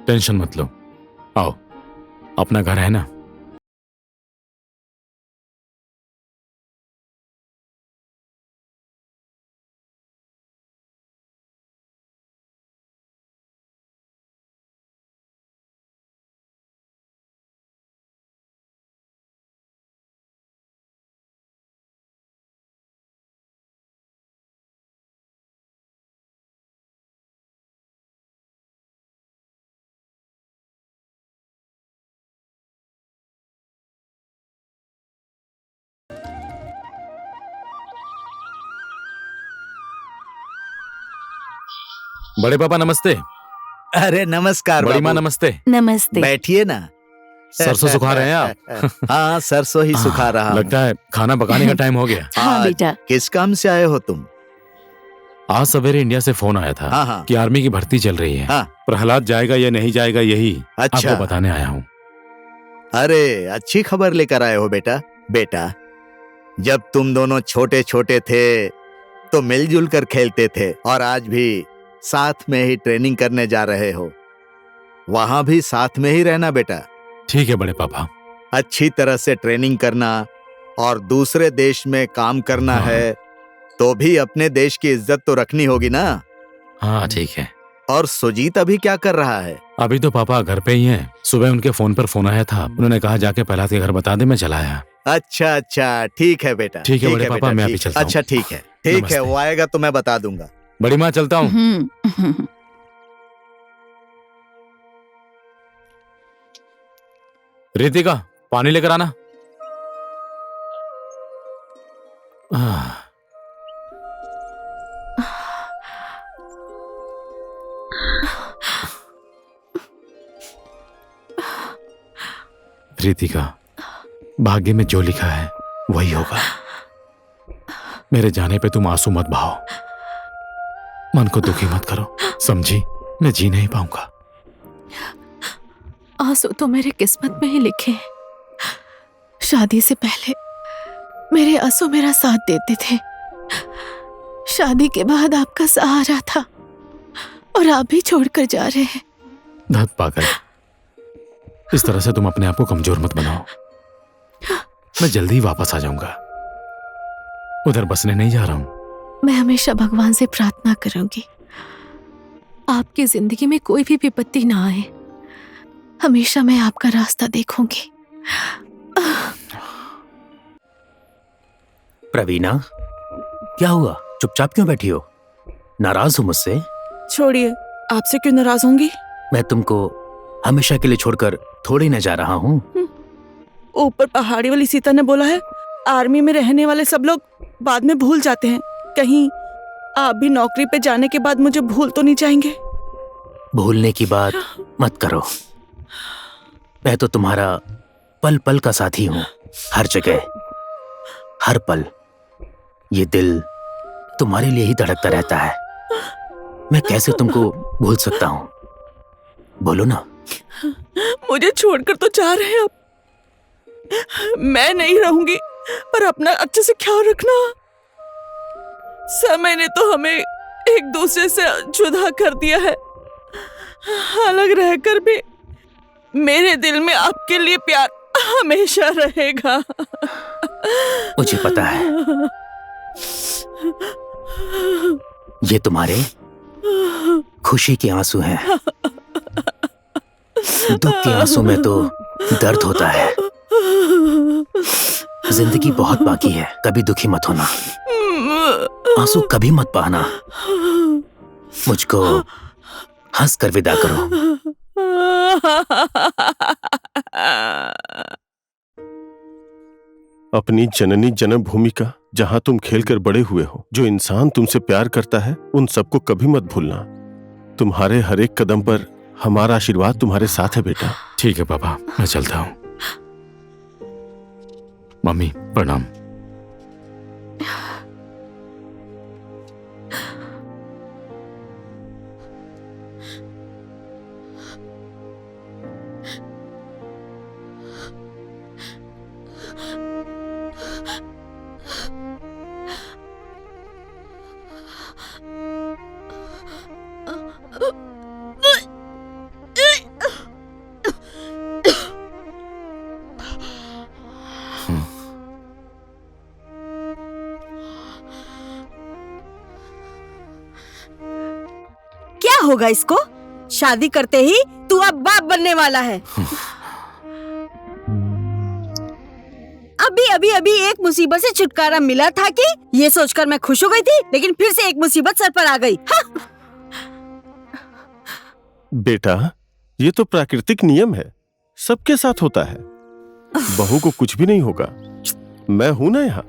Speaker 4: टेंशन मत लो, आओ, अपना घर है ना। बड़े पापा नमस्ते।
Speaker 10: अरे नमस्कार
Speaker 4: बड़ी माँ
Speaker 10: बाबू।
Speaker 4: नमस्ते।
Speaker 1: नमस्ते।
Speaker 10: बैठिए ना।
Speaker 4: सरसों सुखा रहे हैं आप?
Speaker 10: हाँ, सरसों ही सुखा रहा हूं।
Speaker 4: लगता है खाना पकाने का टाइम हो गया।
Speaker 1: हाँ बेटा।
Speaker 10: किस काम से आए हो तुम?
Speaker 4: आज सवेरे इंडिया से फोन आया था
Speaker 10: हाँ।
Speaker 4: कि आर्मी की भर्ती चल रही है।
Speaker 10: हाँ।
Speaker 4: प्रहलाद जाएगा या नहीं जाएगा यही
Speaker 10: अच्छा।
Speaker 4: आपको बताने आया हूँ।
Speaker 10: अरे अच्छी खबर लेकर आए हो बेटा। बेटा, जब तुम दोनों छोटे छोटे थे तो मिलजुल कर खेलते थे और आज भी साथ में ही ट्रेनिंग करने जा रहे हो। वहां भी साथ में ही रहना बेटा।
Speaker 4: ठीक है बड़े पापा।
Speaker 10: अच्छी तरह से ट्रेनिंग करना और दूसरे देश में काम करना
Speaker 4: हाँ।
Speaker 10: है तो भी अपने देश की इज्जत तो रखनी होगी ना।
Speaker 4: हाँ ठीक है।
Speaker 10: और सुजीत अभी क्या कर रहा है?
Speaker 4: अभी तो पापा घर पे ही हैं। सुबह उनके फोन पर फोन आया था, उन्होंने कहा जाके प्रहलाद के घर बता दे, मैं चला आया।
Speaker 10: अच्छा अच्छा, ठीक है बेटा।
Speaker 4: ठीक है बड़े पापा,
Speaker 10: बेटा,
Speaker 4: मैं अभी
Speaker 10: ठीक।
Speaker 4: चलता हूँ।
Speaker 10: अच्छा ठीक है, ठीक है,
Speaker 4: नमस्ते।
Speaker 10: वो आएगा तो मैं बता दूंगा।
Speaker 4: बड़ी माँ चलता हूँ। रितिका, पानी लेकर आना। रितिका, भाग्य में जो लिखा है वही होगा। मेरे जाने पे तुम आंसू मत बहाओ, मन को दुखी मत करो, समझी? मैं जी नहीं पाऊंगा।
Speaker 2: आंसू तो मेरे किस्मत में ही लिखे हैं। शादी से पहले मेरे आंसू मेरा साथ देते थे। शादी के बाद आपका सहारा था और आप भी छोड़कर जा रहे हैं।
Speaker 4: धत पागल, इस तरह से तुम अपने आप को कमजोर मत बनाओ। मैं जल्दी ही वापस आ जाऊंगा। उधर बसने नहीं जा रहा हूं।
Speaker 2: मैं हमेशा भगवान से प्रार्थना करूंगी आपकी जिंदगी में कोई भी विपत्ति ना आए। हमेशा मैं आपका रास्ता देखूंगी।
Speaker 3: प्रवीणा, क्या हुआ? चुपचाप क्यों बैठी हो? नाराज हो मुझसे?
Speaker 5: छोड़िए, आपसे क्यों नाराज होंगी?
Speaker 3: मैं तुमको हमेशा के लिए छोड़कर थोड़ी न जा रहा हूँ।
Speaker 5: ऊपर पहाड़ी वाली सीता ने बोला है, आर्मी में रहने वाले सब लोग बाद में भूल जाते हैं। कहीं आप भी नौकरी पे जाने के बाद मुझे भूल तो नहीं जाएंगे?
Speaker 3: भूलने की बात मत करो। मैं तो तुम्हारा पल पल का साथी हूँ, हर जगह, हर पल। ये दिल तुम्हारे लिए ही धड़कता रहता है। मैं कैसे तुमको भूल सकता हूँ? बोलो ना।
Speaker 5: मुझे छोड़कर तो जा रहे हैं आप। मैं नहीं रहूंगी, पर अपना अच्छे से ख्याल रखना। समय ने तो हमें एक दूसरे से जुदा कर दिया है। अलग रहकर भी मेरे दिल में आपके लिए प्यार हमेशा रहेगा।
Speaker 3: मुझे पता है। ये तुम्हारे खुशी के आंसू हैं। दुख के आंसू में तो दर्द होता है। जिंदगी बहुत बाकी है, कभी दुखी मत होना। आंसू कभी मत बहाना। मुझको हंस कर विदा करो।
Speaker 8: अपनी जननी जन्मभूमि का, जहां तुम खेलकर बड़े हुए हो, जो इंसान तुमसे प्यार करता है, उन सबको कभी मत भूलना। तुम्हारे हर एक कदम पर हमारा आशीर्वाद तुम्हारे साथ है बेटा।
Speaker 4: ठीक है पापा, मैं चलता हूँ। मम्मी प्रणाम।
Speaker 6: होगा इसको? शादी करते ही तू अब बाप बनने वाला है। अभी एक मुसीबत से छुटकारा मिला था कि ये सोचकर मैं खुश हो गई थी, लेकिन फिर से एक मुसीबत सर पर आ गई।
Speaker 8: बेटा, ये तो प्राकृतिक नियम है, सबके साथ होता है। बहू को कुछ भी नहीं होगा। मैं हूं ना यहाँ।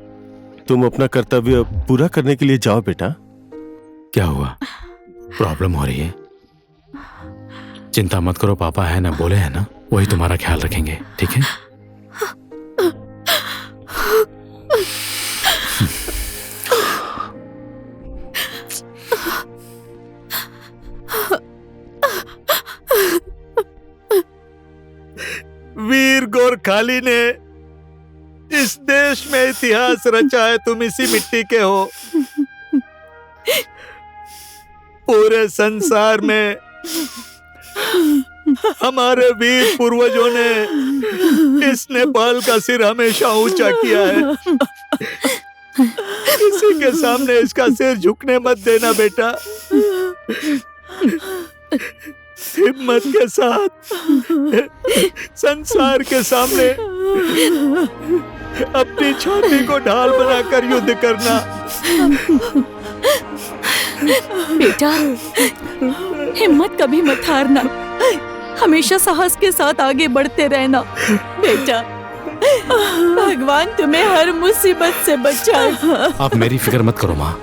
Speaker 8: तुम अपना कर्तव्य पूरा करने के लिए जाओ बेटा।
Speaker 4: क्या हुआ? प्रॉब्लम हो रही है? चिंता मत करो, पापा है ना, बोले है ना, वही तुम्हारा ख्याल रखेंगे, ठीक है?
Speaker 10: वीर गोरखाली ने इस देश में इतिहास रचा है। तुम इसी मिट्टी के हो। पूरे संसार में हमारे वीर पूर्वजों ने इस नेपाल का सिर हमेशा ऊंचा किया है। किसी के सामने इसका सिर झुकने मत देना बेटा। हिम्मत के साथ संसार के सामने अपनी छाती को ढाल बनाकर युद्ध करना।
Speaker 2: बेटा, हिम्मत कभी मत हारना, हमेशा साहस के साथ आगे बढ़ते रहना। बेटा, भगवान तुम्हें हर मुसीबत से बचाए।
Speaker 4: आप मेरी फिक्र मत करो माँ।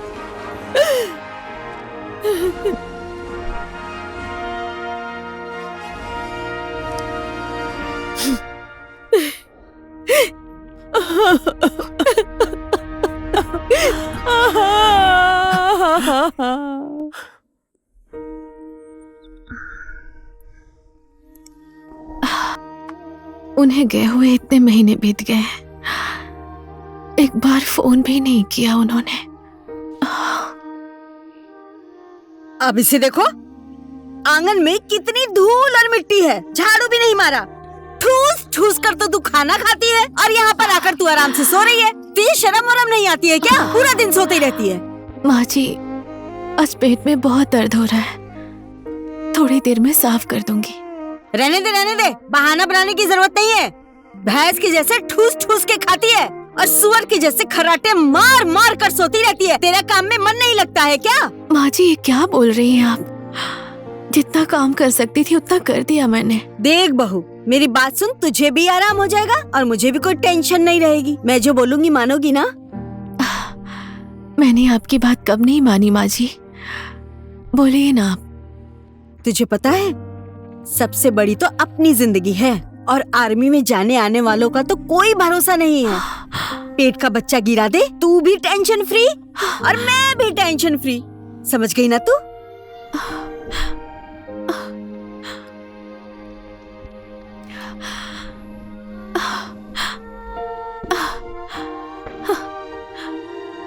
Speaker 1: उन्हें गए हुए इतने महीने बीत गए हैं, एक बार फोन भी नहीं किया उन्होंने।
Speaker 6: अब इसे देखो, आंगन में कितनी धूल और मिट्टी है, झाड़ू भी नहीं मारा। ठूस ठूस कर तो तू खाना खाती है और यहाँ पर आकर तू आराम से सो रही है। तुझे शर्म वरम नहीं आती है क्या? पूरा दिन सोती ही रहती है।
Speaker 1: माँ जी, आज पेट में बहुत दर्द हो रहा है, थोड़ी देर में साफ कर दूंगी।
Speaker 6: रहने दे, बहाना बनाने की जरूरत नहीं है। भैंस की जैसे ठूस ठूस के खाती है और सुअर की जैसे खर्राटे मार मार कर सोती रहती है। तेरा काम में मन नहीं लगता है क्या?
Speaker 1: माँ जी, ये क्या बोल रही हैं आप? जितना काम कर सकती थी उतना कर दिया मैंने।
Speaker 6: देख बहू, मेरी बात सुन, तुझे भी आराम हो जाएगा और मुझे भी कोई टेंशन नहीं रहेगी। मैं जो बोलूंगी मानोगी ना?
Speaker 1: मैंने आपकी बात कब नहीं मानी माँ जी, बोलिए ना आप।
Speaker 6: तुझे पता है, सबसे बड़ी तो अपनी जिंदगी है और आर्मी में जाने आने वालों का तो कोई भरोसा नहीं है। पेट का बच्चा गिरा दे, तू भी टेंशन फ्री और मैं भी टेंशन फ्री। समझ गई ना तू?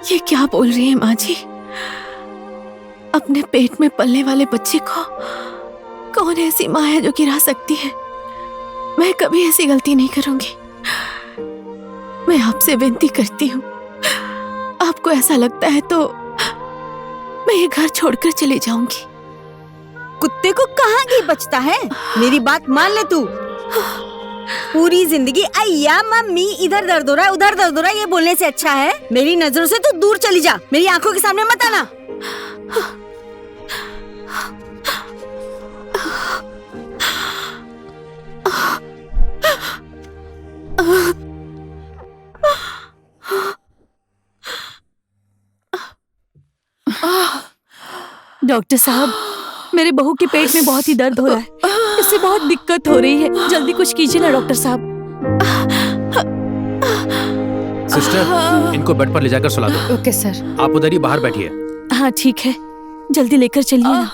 Speaker 1: ये क्या बोल रही है माँ जी? अपने पेट में पलने वाले बच्चे को कौन ऐसी माँ है जो गिरा सकती है? मैं कभी ऐसी गलती नहीं करूंगी। मैं आपसे विनती करती हूँ, आपको ऐसा लगता है तो मैं ये घर छोड़कर चली जाऊंगी।
Speaker 6: कुत्ते को कहाँ घी बचता है? मेरी बात मान ले तू। पूरी जिंदगी अय्या मम्मी, इधर दर्द हो रहा है, उधर दर्द हो रहा है, ये बोलने से अच्छा है मेरी नजरों से तू दूर चली जा। मेरी आंखों के सामने मत आना।
Speaker 2: डॉक्टर साहब, मेरे बहू के पेट में बहुत ही दर्द हो रहा है, इससे बहुत दिक्कत हो रही है, जल्दी कुछ कीजिए ना डॉक्टर साहब।
Speaker 3: सिस्टर, इनको बेड पर ले जाकर सुला दो।
Speaker 2: Okay sir.
Speaker 3: आप उधर ही बाहर बैठिए।
Speaker 2: हाँ ठीक है, जल्दी लेकर चलिए ना।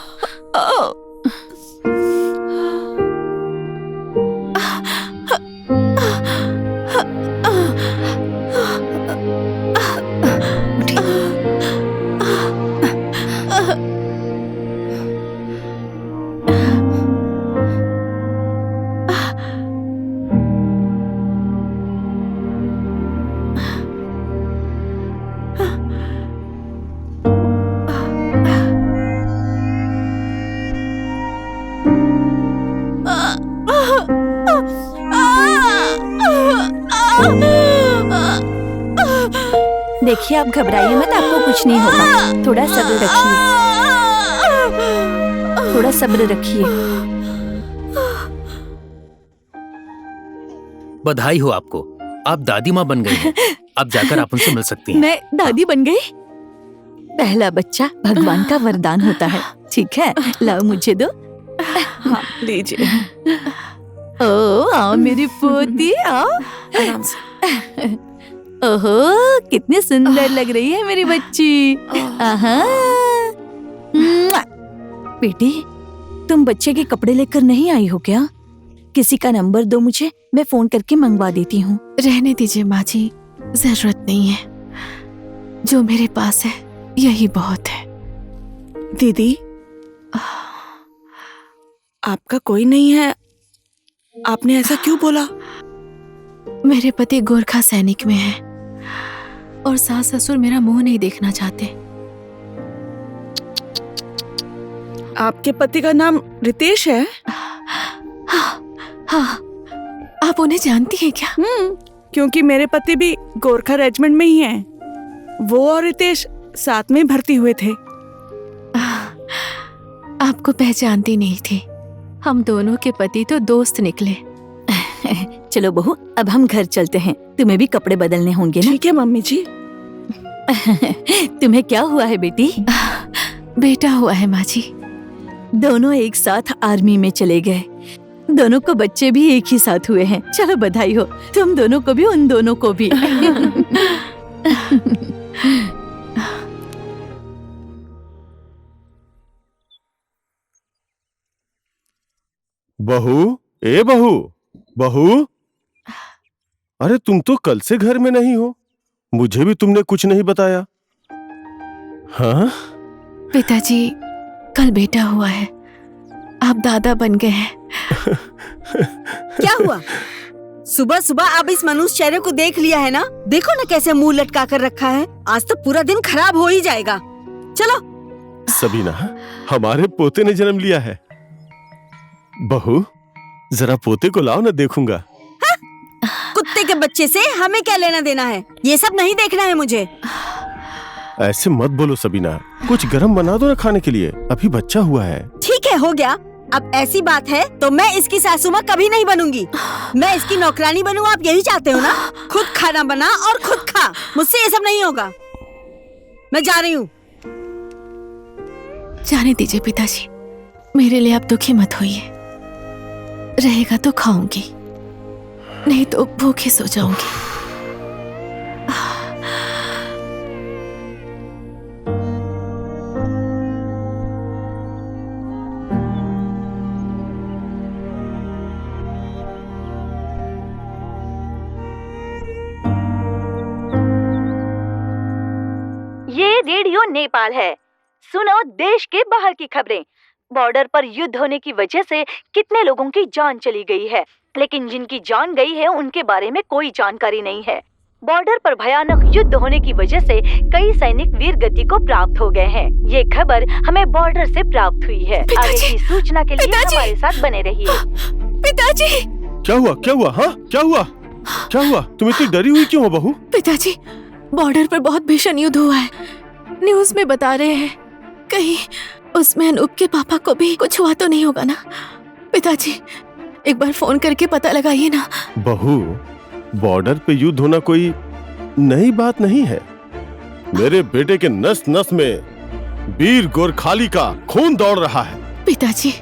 Speaker 2: देखिए, आप घबराइए मत, आपको कुछ नहीं होगा। थोड़ा सब्र रखिए, थोड़ा सब्र रखिए।
Speaker 3: बधाई हो आपको, आप दादी माँ बन गई हैं। अब जाकर आप उनसे मिल सकती हैं।
Speaker 2: मैं दादी बन गई? पहला बच्चा भगवान का वरदान होता है। ठीक है, लाओ मुझे दो। हाँ लीजिए। ओ आओ मेरी पोती, आओ आराम से। ओहो, कितनी सुंदर लग रही है मेरी बच्ची। आहा। बेटी, तुम बच्चे के कपड़े लेकर नहीं आई हो क्या? किसी का नंबर दो मुझे, मैं फोन करके मंगवा देती हूँ।
Speaker 1: रहने दीजिए माँ जी, जरूरत नहीं है, जो मेरे पास है यही बहुत है।
Speaker 5: दीदी, आपका कोई नहीं है, आपने ऐसा क्यों बोला?
Speaker 1: मेरे पति गोरखा सैनिक में हैं और सास ससुर मेरा मुंह नहीं देखना चाहते।
Speaker 5: आपके पति का नाम रितेश है?
Speaker 1: हाँ, आप उन्हें जानती हैं क्या?
Speaker 5: क्योंकि मेरे पति भी गोरखा रेजिमेंट में ही हैं। वो और रितेश साथ में भर्ती हुए थे।
Speaker 1: आपको पहचानती नहीं थी, हम दोनों के पति तो दोस्त निकले।
Speaker 2: चलो बहू, अब हम घर चलते हैं, तुम्हें भी कपड़े बदलने होंगे ना?
Speaker 5: ठीक है मम्मी जी।
Speaker 2: तुम्हें क्या हुआ है बेटी?
Speaker 1: बेटा हुआ है माँ जी।
Speaker 2: दोनों एक साथ आर्मी में चले गए, दोनों को बच्चे भी एक ही साथ हुए हैं। चलो बधाई हो, तुम दोनों को भी, उन दोनों को भी।
Speaker 8: बहू, ए बहू, बहू, अरे तुम तो कल से घर में नहीं हो, मुझे भी तुमने कुछ नहीं बताया। हाँ
Speaker 1: पिताजी, कल बेटा हुआ है, आप दादा बन गए हैं।
Speaker 6: क्या हुआ? सुबह सुबह आप इस मनुष्य चेहरे को देख लिया है ना? देखो ना कैसे मुंह लटका कर रखा है। आज तो पूरा दिन खराब हो ही जाएगा। चलो।
Speaker 8: सबीना, हमारे पोते ने जन्म लिया है। बहू, जरा पोते को लाओ ना, देखूंगा।
Speaker 6: कुत्ते के बच्चे से हमें क्या लेना देना है? ये सब नहीं देखना है मुझे।
Speaker 8: ऐसे मत बोलो सबीना, कुछ गरम बना दो ना खाने के लिए, अभी बच्चा हुआ है।
Speaker 6: ठीक है, हो गया। अब ऐसी बात है तो मैं इसकी सासू माँ कभी नहीं बनूंगी। मैं इसकी नौकरानी बनूं, आप यही चाहते हो ना? खुद खाना बना और खुद खा, मुझसे ये सब नहीं होगा। मैं जा रही हूँ।
Speaker 1: जाने दीजिए पिताजी, मेरे लिए आप दुखी मत होइए। रहेगा तो खाऊंगी, नहीं तो भूखी सो जाऊंगी।
Speaker 11: ये रेडियो नेपाल है। सुनो देश के बाहर की खबरें। बॉर्डर पर युद्ध होने की वजह से कितने लोगों की जान चली गई है, लेकिन जिनकी जान गई है उनके बारे में कोई जानकारी नहीं है। बॉर्डर पर भयानक युद्ध होने की वजह से कई सैनिक वीर गति को प्राप्त हो गए हैं। ये खबर हमें बॉर्डर से प्राप्त हुई है। आगे की सूचना के लिए हमारे साथ बने रहिए।
Speaker 1: पिताजी,
Speaker 8: क्या हुआ? क्या हुआ? हाँ, क्या हुआ? क्या हुआ? तुम इतनी डरी हुई क्यों हो बहू?
Speaker 1: पिताजी, बॉर्डर पर बहुत भीषण युद्ध हुआ है। न्यूज में बता रहे हैं, कहीं उसमें अनूप के पापा को भी कुछ हुआ तो नहीं होगा ना? पिताजी, एक बार फोन करके पता लगाइए ना।
Speaker 8: बहू, बॉर्डर पे युद्ध होना कोई नई बात नहीं है। मेरे बेटे के नस नस में वीर गोरखाली का खून दौड़ रहा है।
Speaker 1: पिताजी,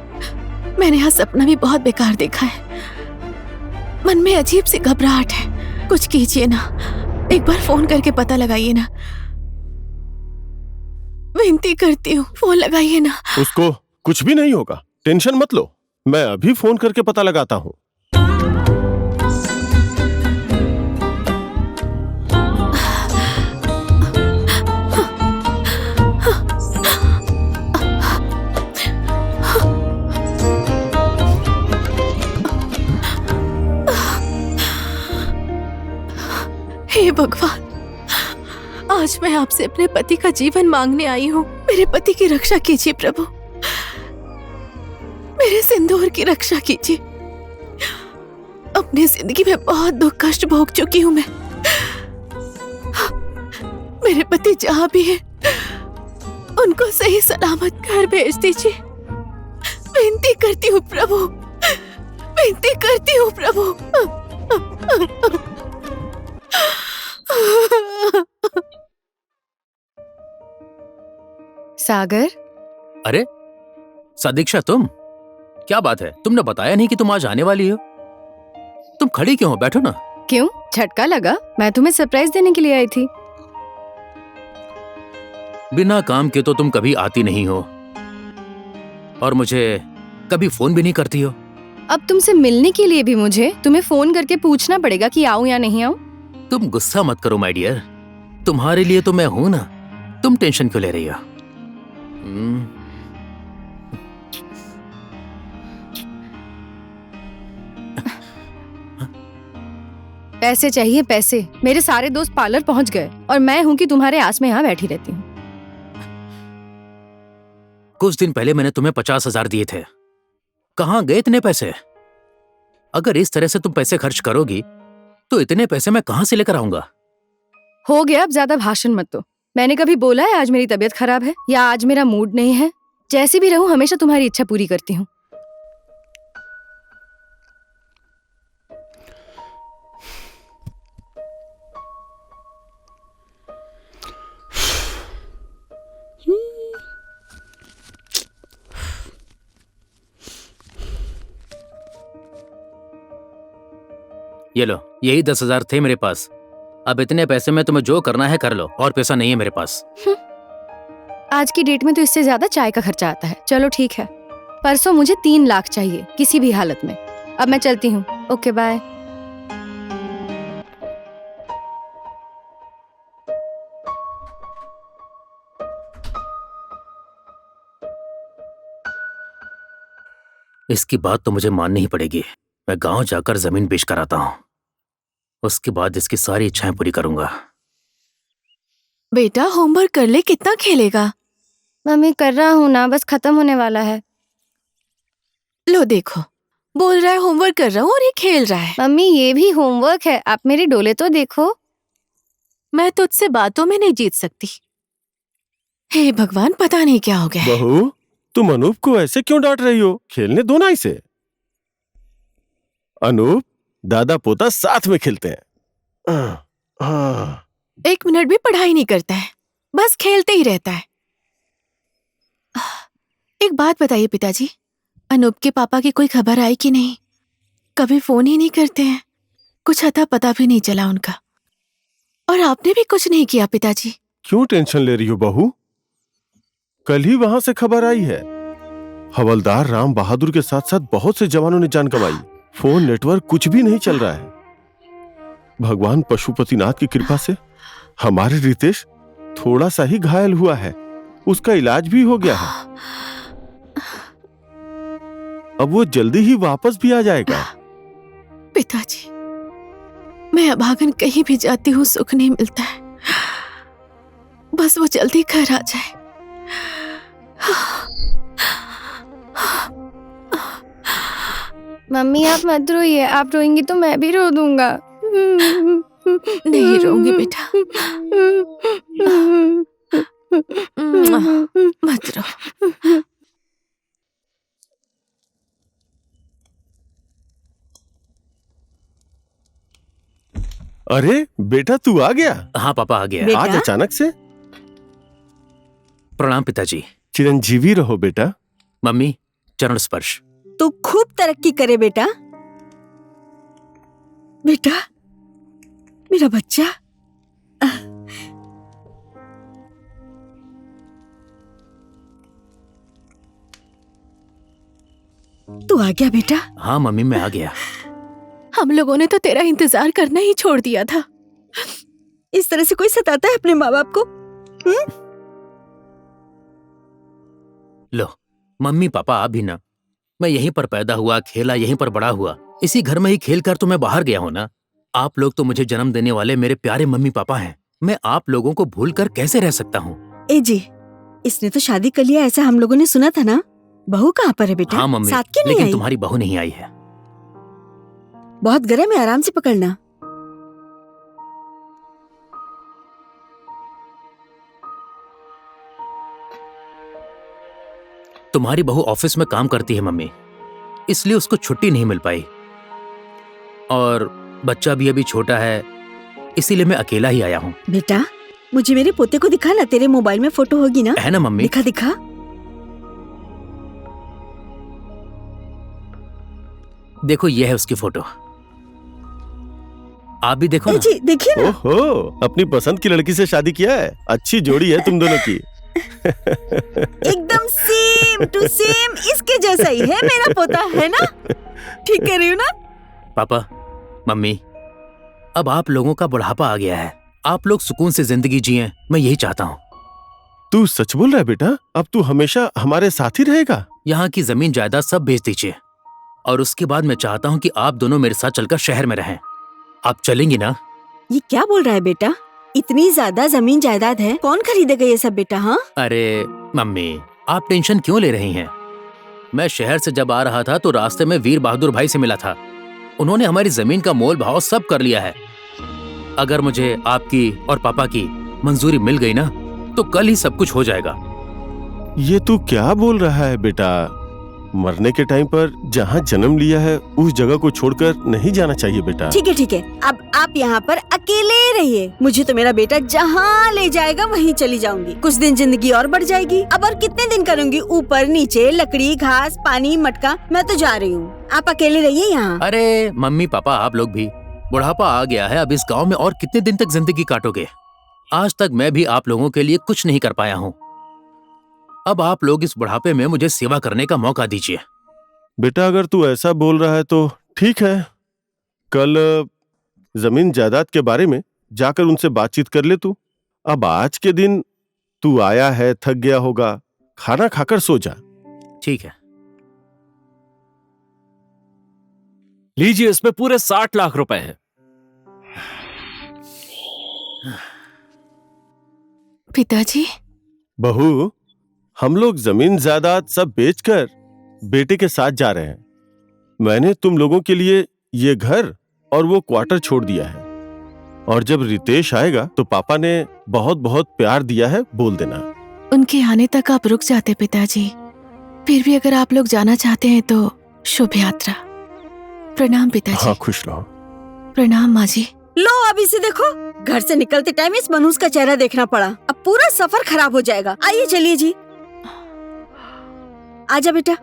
Speaker 1: मैंने यहाँ सपना भी बहुत बेकार देखा है। मन में अजीब सी घबराहट है। कुछ कीजिए ना, एक बार फोन करके पता लगाइए ना। विनती करती हूँ, फोन लगाइए ना।
Speaker 8: उसको कुछ भी नहीं होगा, टेंशन मत लो। मैं अभी फोन करके पता लगाता हूँ।
Speaker 1: हे भगवान, आज मैं आपसे अपने पति का जीवन मांगने आई हूँ। मेरे पति की रक्षा कीजिए प्रभु, मेरे सिंदूर की रक्षा कीजिए। अपनी जिंदगी में बहुत दुख कष्ट भोग चुकी हूँ मैं। मेरे पति जहाँ भी है उनको सही सलामत घर भेज दीजिए। विनती करती हूँ प्रभु, विनती करती हूँ प्रभु।
Speaker 2: सागर,
Speaker 3: अरे सदीक्षा, तुम? क्या बात है, तुमने बताया नहीं कि तुम आज आने वाली हो। तुम खड़ी क्यों हो? बैठो ना।
Speaker 2: क्यों, झटका लगा? मैं तुम्हें सरप्राइज देने के लिए आई थी।
Speaker 3: बिना काम के तो तुम कभी आती नहीं हो और मुझे कभी फोन भी नहीं करती हो।
Speaker 2: अब तुमसे मिलने के लिए भी मुझे तुम्हें फोन करके पूछना पड़ेगा कि आऊं या नहीं आऊं?
Speaker 3: तुम गुस्सा मत करो माय डियर, तुम्हारे लिए तो मैं हूं ना। तुम टेंशन क्यों ले रही हो?
Speaker 2: पैसे चाहिए, पैसे। मेरे सारे दोस्त पार्लर पहुंच गए और मैं हूं कि तुम्हारे आस में यहाँ बैठी रहती हूँ।
Speaker 3: कुछ दिन पहले मैंने तुम्हें 50,000 दिए थे, कहाँ गए इतने पैसे? अगर इस तरह से तुम पैसे खर्च करोगी तो इतने पैसे मैं कहाँ से लेकर आऊंगा?
Speaker 2: हो गया, अब ज्यादा भाषण मत दो। मैंने कभी बोला है आज मेरी तबीयत खराब है या आज मेरा मूड नहीं है? जैसी भी रहूं, हमेशा तुम्हारी इच्छा पूरी करती हूँ।
Speaker 3: ये लो, यही 10,000 थे मेरे पास। अब इतने पैसे में तुम्हें जो करना है कर लो, और पैसा नहीं है मेरे पास।
Speaker 2: आज की डेट में तो इससे ज्यादा चाय का खर्चा आता है। चलो ठीक है, परसों मुझे 3 लाख चाहिए किसी भी हालत में। अब मैं चलती हूँ। Okay bye.
Speaker 3: इसकी बात तो मुझे माननी ही पड़ेगी। मैं गांव जाकर जमीन बेच कर आता हूं, उसके बाद इसकी सारी इच्छाएं पूरी करूंगा।
Speaker 2: बेटा होमवर्क कर ले, कितना खेलेगा?
Speaker 1: मम्मी कर रहा हूँ ना, बस खत्म होने वाला है।
Speaker 2: लो देखो, बोल रहा है होमवर्क कर रहा हूँ और ये खेल रहा है।
Speaker 1: मम्मी ये भी होमवर्क है, आप मेरी डोले तो देखो।
Speaker 2: मैं तुझसे बातों में नहीं जीत सकती। हे भगवान, पता नहीं क्या हो गया है।
Speaker 8: बहू, तुम अनूप को ऐसे क्यों डांट रही हो? खेलने दो ना इसे। अनूप, दादा पोता साथ में खेलते हैं।
Speaker 2: 1 मिनट भी पढ़ाई नहीं करता है, बस खेलते ही रहता है। एक बात बताइए पिताजी, अनूप के पापा की कोई खबर आई कि नहीं? कभी फोन ही नहीं करते हैं, कुछ अता पता भी नहीं चला उनका। और आपने भी कुछ नहीं किया पिताजी।
Speaker 8: क्यों टेंशन ले रही हो बहू? कल ही वहां से खबर आई है। हवलदार राम बहादुर के साथ साथ बहुत से जवानों ने जान गंवाई। फोन नेटवर्क कुछ भी नहीं चल रहा है। भगवान पशुपतिनाथ की कृपा से हमारे रितेश थोड़ा सा ही घायल हुआ है, उसका इलाज भी हो गया है। अब वो जल्दी ही वापस भी आ जाएगा।
Speaker 2: पिताजी, मैं अभागन कहीं भी जाती हूँ सुख नहीं मिलता है, बस वो जल्दी घर आ जाए।
Speaker 1: मम्मी आप मत रोइए, आप रोएंगी तो मैं भी रो दूंगा।
Speaker 2: नहीं रोऊंगी बेटा, मत रो।
Speaker 8: अरे बेटा, तू आ गया?
Speaker 3: हाँ पापा आ गया।
Speaker 6: बेटा?
Speaker 8: आज अचानक से?
Speaker 3: प्रणाम पिताजी।
Speaker 8: चिरंजीवी रहो बेटा।
Speaker 3: मम्मी चरण स्पर्श।
Speaker 6: तू खूब तरक्की करे बेटा। बेटा, मेरा बच्चा। तू आ गया बेटा?
Speaker 3: हाँ मम्मी मैं आ गया।
Speaker 2: हम लोगों ने तो तेरा इंतजार करना ही छोड़ दिया था।
Speaker 6: इस तरह से कोई सताता है अपने माँ बाप को?
Speaker 3: लो मम्मी पापा आप भी ना। मैं यहीं पर पैदा हुआ, खेला, यहीं पर बड़ा हुआ, इसी घर में ही खेल कर तो मैं बाहर गया हूँ ना। आप लोग तो मुझे जन्म देने वाले मेरे प्यारे मम्मी पापा हैं। मैं आप लोगों को भूल कर कैसे रह सकता हूँ?
Speaker 6: ए जी, इसने तो शादी कर लिया ऐसा हम लोगों ने सुना था ना। बहू कहाँ पर है बेटा?
Speaker 3: हाँ मम्मी,
Speaker 6: साथ क्यों नहीं
Speaker 3: लेकिन
Speaker 6: आई?
Speaker 3: तुम्हारी बहू नहीं आई है।
Speaker 6: बहुत गर्म है, आराम से पकड़ना।
Speaker 3: तुम्हारी बहू ऑफिस में काम करती है मम्मी, इसलिए उसको छुट्टी नहीं मिल पाई। और बच्चा भी अभी छोटा है, इसीलिए मैं अकेला ही आया हूँ।
Speaker 6: बेटा, मुझे मेरे पोते को दिखा ना, तेरे मोबाइल में फोटो होगी ना?
Speaker 3: है ना मम्मी?
Speaker 6: दिखा दिखा।
Speaker 3: देखो ये है उसकी फोटो, आप भी देखो ना।
Speaker 6: जी देखिए ना।
Speaker 8: ओहो, अपनी पसंद की लड़की से शादी किया है। अच्छी जोड़ी है तुम दोनों की।
Speaker 6: एकदम सेम टू सेम इसके जैसा ही है मेरा पोता, है ना? ठीक कह रही हूँ ना?
Speaker 3: पापा मम्मी, अब आप लोगों का बुढ़ापा आ गया है, आप लोग सुकून से जिंदगी जिएं, मैं यही चाहता हूँ।
Speaker 8: तू सच बोल रहा है बेटा? अब तू हमेशा हमारे साथ ही रहेगा?
Speaker 3: यहाँ की जमीन जायदाद सब बेच दीजिए, और उसके बाद मैं चाहता हूँ कि आप दोनों मेरे साथ चलकर शहर में रहें। आप चलेंगी ना?
Speaker 6: ये क्या बोल रहा है बेटा? इतनी ज्यादा जमीन जायदाद है, कौन खरीदेगा ये सब बेटा? हाँ
Speaker 3: अरे मम्मी, आप टेंशन क्यों ले रही हैं? मैं शहर से जब आ रहा था तो रास्ते में वीर बहादुर भाई से मिला था। उन्होंने हमारी जमीन का मोल भाव सब कर लिया है। अगर मुझे आपकी और पापा की मंजूरी मिल गई ना, तो कल ही सब कुछ हो जाएगा।
Speaker 8: ये तू क्या बोल रहा है बेटा? मरने के टाइम पर जहाँ जन्म लिया है उस जगह को छोड़कर नहीं जाना चाहिए बेटा।
Speaker 6: ठीक है, अब आप यहाँ पर अकेले रहिए। मुझे तो मेरा बेटा जहाँ ले जाएगा वहीं चली जाऊंगी। कुछ दिन जिंदगी और बढ़ जाएगी। अब और कितने दिन करूंगी? ऊपर नीचे, लकड़ी, घास, पानी, मटका। मैं तो जा रही हूँ, आप अकेले रहिए यहाँ।
Speaker 3: अरे मम्मी पापा आप लोग भी, बुढ़ापा आ गया है, अब इस गांव में और कितने दिन तक जिंदगी काटोगे? आज तक मैं भी आप लोगों के लिए कुछ नहीं कर पाया हूँ। अब आप लोग इस बुढ़ापे में मुझे सेवा करने का मौका दीजिए।
Speaker 8: बेटा अगर तू ऐसा बोल रहा है तो ठीक है, कल जमीन जायदाद के बारे में जाकर उनसे बातचीत कर ले तू। अब आज के दिन तू आया है, थक गया होगा, खाना खाकर सो जा।
Speaker 3: ठीक है।
Speaker 7: लीजिए, इसमें पूरे 60 लाख रुपए हैं।
Speaker 1: पिताजी,
Speaker 8: बहू, हम लोग जमीन जायदाद सब बेचकर बेटे के साथ जा रहे हैं। मैंने तुम लोगों के लिए ये घर और वो क्वार्टर छोड़ दिया है, और जब रितेश आएगा तो पापा ने बहुत बहुत प्यार दिया है, बोल देना।
Speaker 1: उनके आने तक आप रुक जाते पिताजी। फिर भी अगर आप लोग जाना चाहते हैं तो शुभ यात्रा। प्रणाम पिताजी।
Speaker 8: हाँ, खुश रहो।
Speaker 1: प्रणाम माँ जी।
Speaker 6: लो अब इसे देखो, घर से निकलते टाइम इस मनूस का चेहरा देखना पड़ा। अब पूरा सफर खराब हो जाएगा। आइए चलिए जी, आजा बेटा।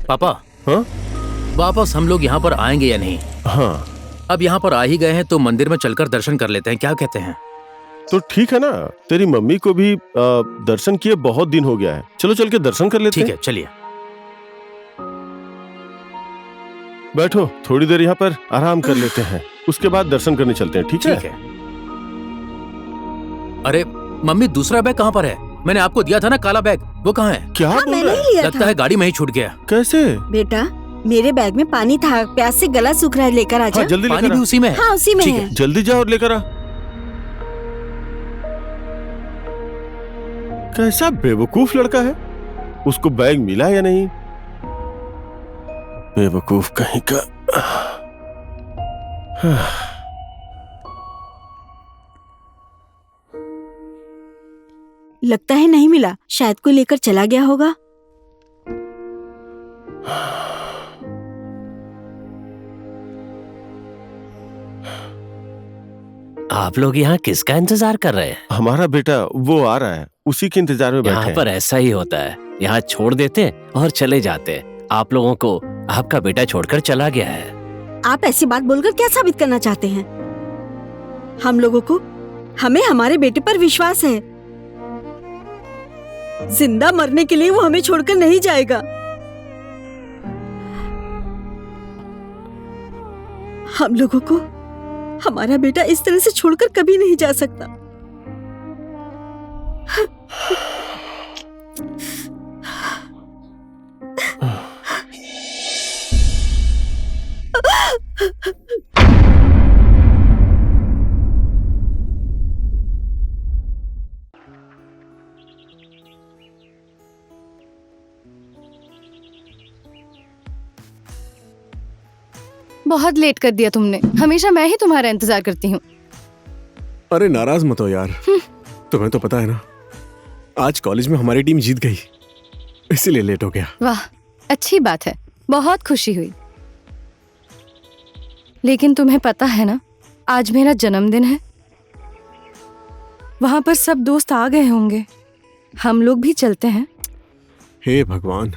Speaker 3: पापा,
Speaker 8: हाँ
Speaker 3: वापस हम लोग यहाँ पर आएंगे या नहीं?
Speaker 8: हाँ,
Speaker 3: अब यहाँ पर आ ही गए हैं तो मंदिर में चलकर दर्शन कर लेते हैं, क्या कहते हैं?
Speaker 8: तो ठीक है ना। तेरी मम्मी को भी दर्शन किए बहुत दिन हो गया है। चलो चल के दर्शन कर लेते हैं।
Speaker 3: ठीक है, चलिए।
Speaker 8: बैठो, थोड़ी देर यहाँ पर आराम कर लेते हैं, उसके बाद दर्शन करने चलते हैं। ठीक है?
Speaker 3: अरे मम्मी, दूसरा बैग कहाँ पर है? मैंने आपको दिया था ना काला बैग, वो कहाँ है?
Speaker 8: क्या
Speaker 6: हाँ,
Speaker 8: बोल
Speaker 6: मैंने
Speaker 8: रहा
Speaker 6: ही
Speaker 8: है?
Speaker 6: लिया
Speaker 3: लगता
Speaker 6: था।
Speaker 3: है गाड़ी में ही छूट गया।
Speaker 8: कैसे?
Speaker 6: बेटा, मेरे बैग में पानी था, प्यास से गला सूख रहा है, लेकर आजा।
Speaker 8: हाँ, जल्दी
Speaker 3: पानी
Speaker 8: लेकर
Speaker 3: भी
Speaker 8: आ।
Speaker 3: उसी में है?
Speaker 6: हाँ, उसी में
Speaker 3: ठीक
Speaker 6: है।
Speaker 8: जल्दी जा और लेकर आ। कैसा बेवकूफ लड़का है, उसको बैग मिला या नहीं? बेवकूफ कहीं का।
Speaker 6: लगता है नहीं मिला, शायद कोई लेकर चला गया होगा।
Speaker 7: आप लोग यहाँ किसका इंतजार कर रहे हैं?
Speaker 8: हमारा बेटा वो आ रहा है, उसी के इंतजार में बैठे
Speaker 7: यहाँ
Speaker 8: हैं।
Speaker 7: पर ऐसा ही होता है, यहाँ छोड़ देते और चले जाते। आप लोगों को आपका बेटा छोड़कर चला गया है।
Speaker 6: आप ऐसी बात बोलकर क्या साबित करना चाहते हैं? हम लोगों को, हमें हमारे बेटे पर विश्वास है। जिंदा मरने के लिए वो हमें छोड़कर नहीं जाएगा। हम लोगों को हमारा बेटा इस तरह से छोड़कर कभी नहीं जा सकता।
Speaker 1: बहुत लेट कर दिया तुमने। हमेशा मैं ही तुम्हारा इंतजार करती हूँ।
Speaker 12: अरे नाराज मत हो यार, तुम्हें तो पता है ना, आज कॉलेज में हमारी टीम जीत गई, इसीलिए लेट हो गया।
Speaker 1: वाह, अच्छी बात है, बहुत खुशी हुई। लेकिन तुम्हें पता है ना, आज मेरा जन्मदिन है। वहां पर सब दोस्त आ गए होंगे, हम लोग भी चलते हैं।
Speaker 12: हे भगवान,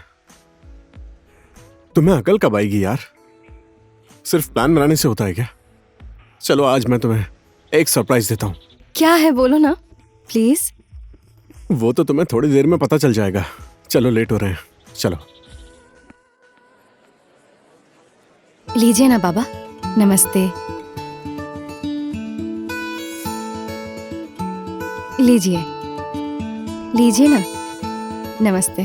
Speaker 12: तुम्हें अकल कब आएगी यार? सिर्फ प्लान बनाने से होता है क्या? चलो आज मैं तुम्हें एक सरप्राइज देता हूँ।
Speaker 1: क्या है बोलो ना प्लीज।
Speaker 12: वो तो तुम्हें थोड़ी देर में पता चल जाएगा। चलो लेट हो रहे हैं, चलो।
Speaker 1: लीजिए ना बाबा, नमस्ते। लीजिए लीजिए ना, नमस्ते।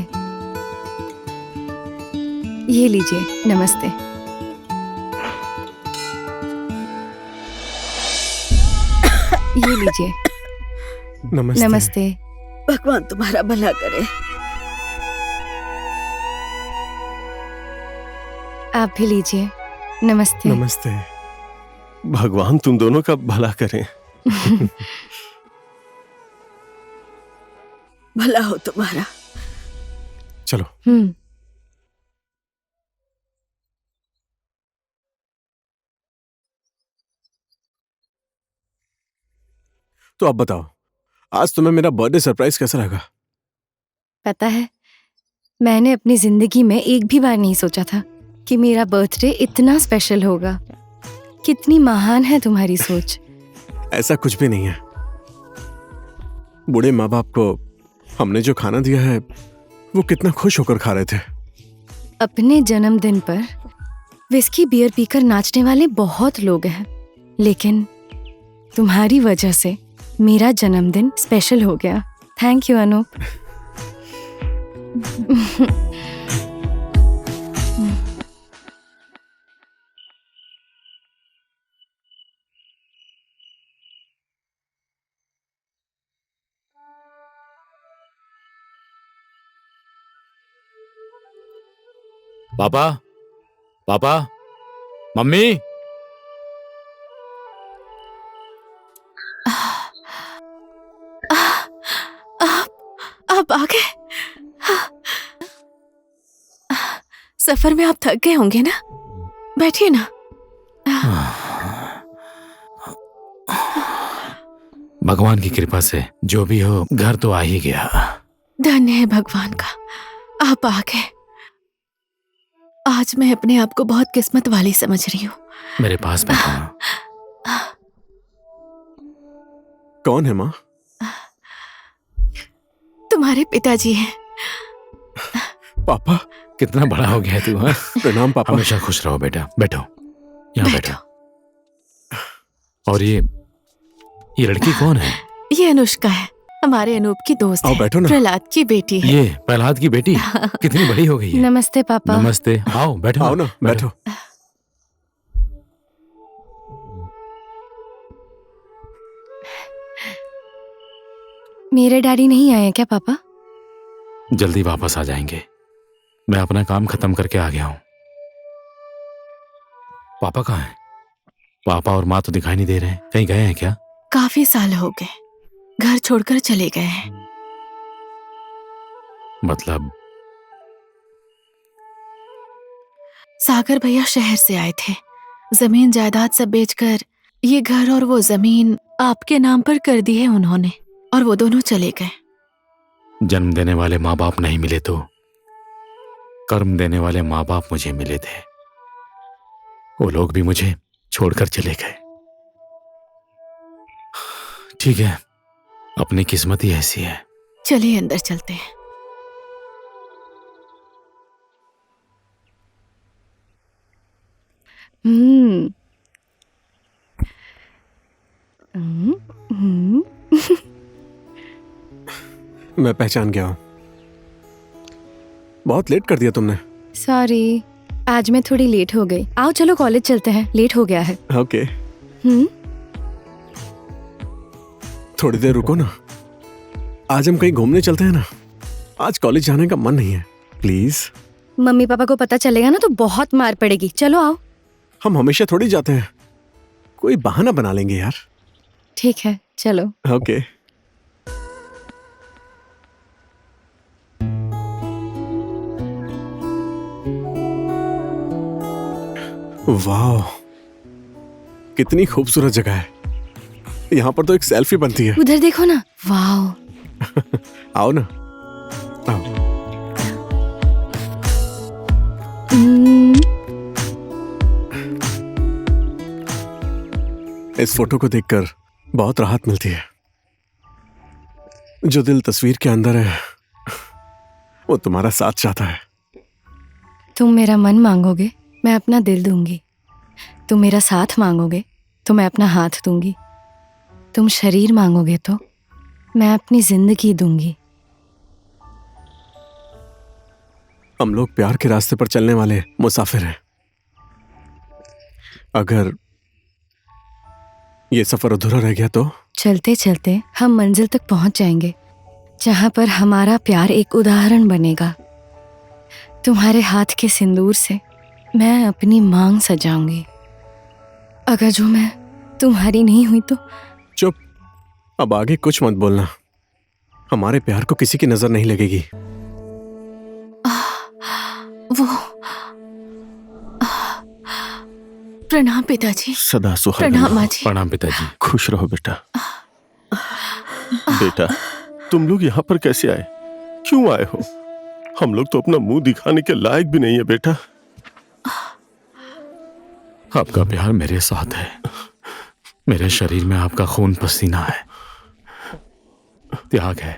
Speaker 1: ये लीजिए, नमस्ते। ये लीजिए,
Speaker 12: नमस्ते।
Speaker 1: नमस्ते।
Speaker 6: भगवान तुम्हारा भला करे।
Speaker 1: आप भी लीजिए, नमस्ते।
Speaker 12: नमस्ते।
Speaker 8: भगवान तुम दोनों का भला करें।
Speaker 6: भला हो तुम्हारा।
Speaker 12: चलो। तो अब बताओ, आज तुम्हें मेरा बर्थडे सरप्राइज कैसा लगा?
Speaker 1: पता है, मैंने अपनी जिंदगी में एक भी बार नहीं सोचा था कि मेरा बर्थडे इतना स्पेशल होगा। कितनी महान है तुम्हारी सोच।
Speaker 12: ऐसा कुछ भी नहीं है। बूढ़े माँ बाप को हमने जो खाना दिया है वो कितना खुश होकर खा रहे थे।
Speaker 1: अपने जन्मदिन पर विस्की बियर पीकर नाचने वाले बहुत लोग हैं, लेकिन तुम्हारी वजह से मेरा जन्मदिन स्पेशल हो गया। Thank you Anoop.
Speaker 4: पापा, पापा, मम्मी।
Speaker 1: आप आ गए। सफर में आप थक गए होंगे ना, बैठिए ना।
Speaker 4: भगवान की कृपा से जो भी हो घर तो आ ही गया।
Speaker 1: धन्य है भगवान का, आप आ गए। आज मैं अपने आप को बहुत किस्मत वाली समझ रही हूँ।
Speaker 4: मेरे पास बैठो।
Speaker 12: कौन है माँ?
Speaker 1: तुम्हारे पिताजी हैं।
Speaker 12: पापा।
Speaker 4: कितना बड़ा हो गया तू। हाँ?
Speaker 12: प्रणाम पापा।
Speaker 4: हमेशा खुश रहो बेटा। बैठो, यहाँ बैठो। और ये लड़की कौन है?
Speaker 1: ये अनुष्का है, हमारे अनूप की दोस्त है।
Speaker 12: बैठो ना।
Speaker 1: प्रहलाद की बेटी है।
Speaker 4: ये प्रहलाद की बेटी कितनी बड़ी हो गई है।
Speaker 1: नमस्ते पापा।
Speaker 4: नमस्ते। आओ बैठो।
Speaker 12: आओ ना, बैठो।
Speaker 1: मेरे डैडी नहीं आए क्या पापा?
Speaker 4: जल्दी वापस आ जाएंगे। मैं अपना काम खत्म करके आ गया हूँ। पापा कहाँ हैं? पापा और माँ तो दिखाई नहीं दे रहे हैं। कहीं गए हैं क्या?
Speaker 1: काफी साल हो गए, घर छोड़कर चले गए हैं।
Speaker 4: मतलब?
Speaker 1: सागर भैया शहर से आए थे, जमीन जायदाद सब बेचकर ये घर और वो जमीन आपके नाम पर कर दी है उन्होंने, और वो दोनों चले गए।
Speaker 4: जन्म देने वाले माँ बाप नहीं मिले तो कर्म देने वाले माँ बाप मुझे मिले थे। वो लोग भी मुझे छोड़कर चले गए। ठीक है, अपनी किस्मत ही ऐसी है।
Speaker 1: चलिए अंदर चलते हैं।
Speaker 12: मैं पहचान गया हूँ। बहुत लेट कर दिया तुमने।
Speaker 1: सॉरी, आज मैं थोड़ी लेट हो गई। आओ चलो कॉलेज चलते हैं, लेट हो गया है।
Speaker 12: ओके। थोड़ी देर रुको ना, आज हम कहीं घूमने चलते हैं ना। आज कॉलेज जाने का मन नहीं है, प्लीज।
Speaker 1: मम्मी पापा को पता चलेगा ना तो बहुत मार पड़ेगी। चलो आओ।
Speaker 12: हम हमेशा थोड़ी जाते हैं, कोई बहाना बना लेंगे यार।
Speaker 1: ठीक है चलो।
Speaker 12: ओके। वाह, कितनी खूबसूरत जगह है। यहाँ पर तो एक सेल्फी बनती है।
Speaker 1: उधर देखो ना। वाह।
Speaker 12: आओ ना, आओ। इस फोटो को देखकर बहुत राहत मिलती है। जो दिल तस्वीर के अंदर है वो तुम्हारा साथ चाहता है।
Speaker 1: तुम मेरा मन मांगोगे, मैं अपना दिल दूंगी। तुम मेरा साथ मांगोगे तो मैं अपना हाथ दूंगी। तुम शरीर मांगोगे तो मैं अपनी जिंदगी दूंगी।
Speaker 12: हम लोग प्यार के रास्ते पर चलने वाले मुसाफिर हैं। अगर ये सफर अधूरा रह गया तो
Speaker 1: चलते चलते हम मंजिल तक पहुंच जाएंगे, जहां पर हमारा प्यार एक उदाहरण बनेगा। तुम्हारे हाथ के सिंदूर से मैं अपनी मांग सजाऊंगी। अगर जो मैं तुम्हारी नहीं हुई तो।
Speaker 12: चुप, अब आगे कुछ मत बोलना। हमारे प्यार को किसी की नजर नहीं लगेगी।
Speaker 1: वो प्रणाम पिताजी।
Speaker 8: सदा सुहागन
Speaker 1: प्रणाम
Speaker 8: रहो।
Speaker 1: माँ जी।
Speaker 4: प्रणाम पिताजी।
Speaker 8: खुश रहो बेटा। बेटा, तुम लोग यहाँ पर कैसे आए? क्यों आए हो? हम लोग तो अपना मुंह दिखाने के लायक भी नहीं है बेटा।
Speaker 4: आपका प्यार मेरे साथ है, मेरे शरीर में आपका खून पसीना है, त्याग है,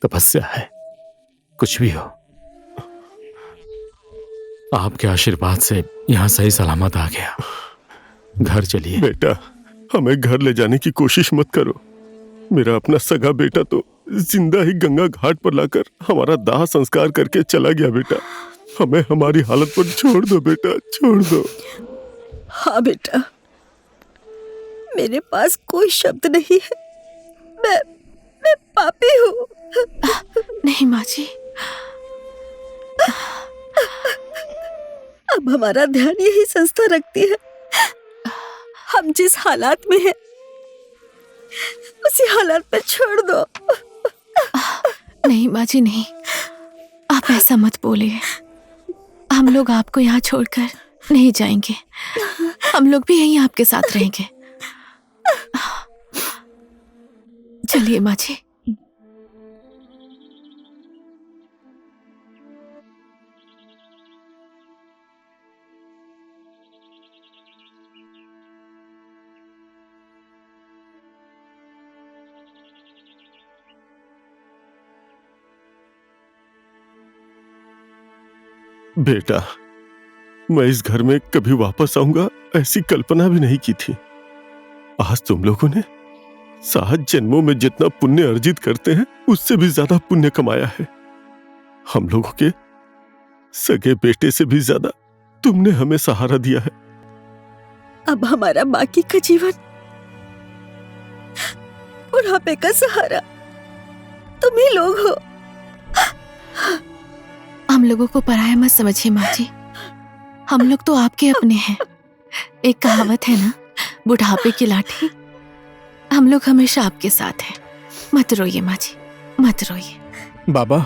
Speaker 4: तपस्या है, कुछ भी हो, आपके आशीर्वाद से यहाँ सही सलामत आ गया। घर चलिए।
Speaker 8: बेटा, हमें घर ले जाने की कोशिश मत करो। मेरा अपना सगा बेटा तो जिंदा ही गंगा घाट पर लाकर हमारा दाह संस्कार करके चला गया। बेटा, हमें हमारी हालत पर छोड़ दो बेटा, छोड़ दो।
Speaker 6: हाँ बेटा, मेरे पास कोई शब्द नहीं है। मैं पापी हूँ।
Speaker 1: नहीं माँ जी,
Speaker 6: अब हमारा ध्यान यही संस्था रखती है। हम जिस हालात में हैं, उसी हालात पे छोड़ दो।
Speaker 1: नहीं माँ जी नहीं, आप ऐसा मत बोलिए। हम लोग आपको यहाँ छोड़कर नहीं जाएंगे। हम लोग भी यहीं आपके साथ रहेंगे। चलिए माँ जी।
Speaker 8: बेटा, मैं इस घर में कभी वापस आऊंगा ऐसी कल्पना भी नहीं की थी। आज तुम लोगों ने 7 जन्मों में जितना पुण्य अर्जित करते हैं, उससे भी ज्यादा पुण्य कमाया है। हम लोगों के सगे बेटे से भी ज्यादा तुमने हमें सहारा दिया है।
Speaker 6: अब हमारा बाकी का जीवन बुढ़ापे का सहारा तुम ही लोग हो।
Speaker 1: हम लोगों को पराया मत समझिए माँ जी, हम लोग तो आपके अपने हैं। एक कहावत है ना, बुढ़ापे की लाठी। हम लोग हमेशा आपके साथ हैं। मत रोइए माँ जी, मत रोइए।
Speaker 12: बाबा,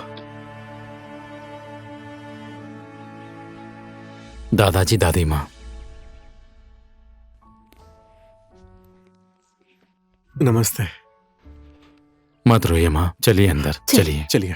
Speaker 4: दादाजी, दादी माँ,
Speaker 12: नमस्ते।
Speaker 4: मत रोइए माँ, चलिए अंदर, चलिए
Speaker 12: चलिए।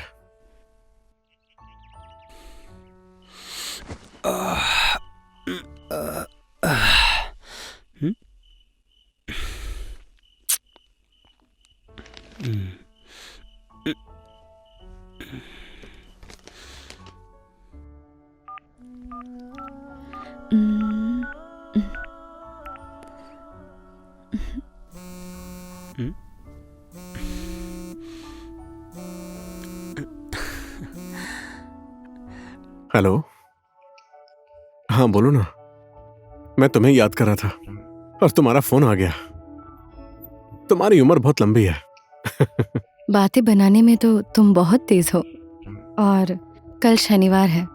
Speaker 12: हेलो, हाँ बोलो ना। मैं तुम्हें याद कर रहा था और तुम्हारा फोन आ गया। तुम्हारी उम्र बहुत लंबी है।
Speaker 1: बातें बनाने में तो तुम बहुत तेज हो। और कल शनिवार है,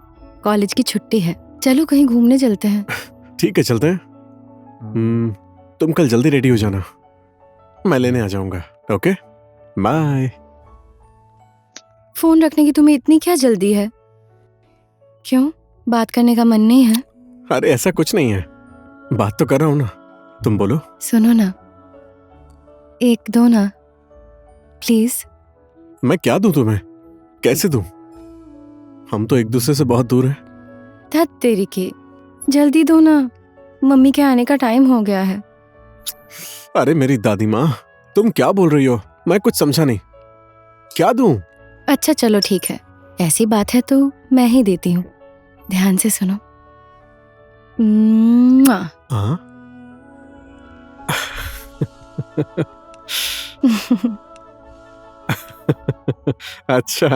Speaker 1: कॉलेज की छुट्टी है, चलो कहीं घूमने चलते हैं।
Speaker 12: ठीक है, चलते हैं। तुम कल जल्दी रेडी हो जाना, मैं लेने आ जाऊंगा। Okay, bye.
Speaker 1: फोन रखने की तुम्हें इतनी क्या जल्दी है? क्यों, बात करने का मन नहीं है?
Speaker 12: अरे ऐसा कुछ नहीं है, बात तो कर रहा हूं ना। तुम बोलो।
Speaker 1: सुनो ना, एक दो ना प्लीज।
Speaker 12: मैं क्या दूं तुम्हें, कैसे दूं? हम तो एक दूसरे से बहुत दूर हैं।
Speaker 1: धत तेरी की, जल्दी दो ना, मम्मी के आने का टाइम हो गया है।
Speaker 12: अरे मेरी दादी माँ, तुम क्या बोल रही हो? मैं कुछ समझा नहीं, क्या दूं?
Speaker 1: अच्छा चलो ठीक है, ऐसी बात है तो मैं ही देती हूँ। ध्यान से सुनो।
Speaker 12: हाँ? अच्छा,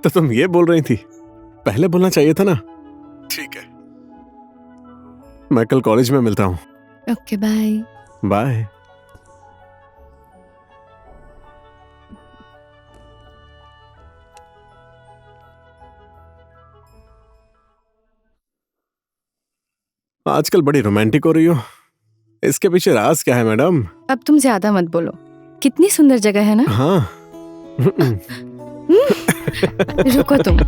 Speaker 12: तो तुम ये बोल रही थी, पहले बोलना चाहिए था ना। ठीक है, मैं कल कॉलेज में मिलता हूँ।
Speaker 1: Okay, bye
Speaker 12: bye. आजकल बड़ी रोमांटिक हो रही हो, इसके पीछे राज क्या है मैडम?
Speaker 1: अब तुम ज्यादा मत बोलो, कितनी सुंदर जगह है ना।
Speaker 12: हाँ।
Speaker 1: रुको तुम।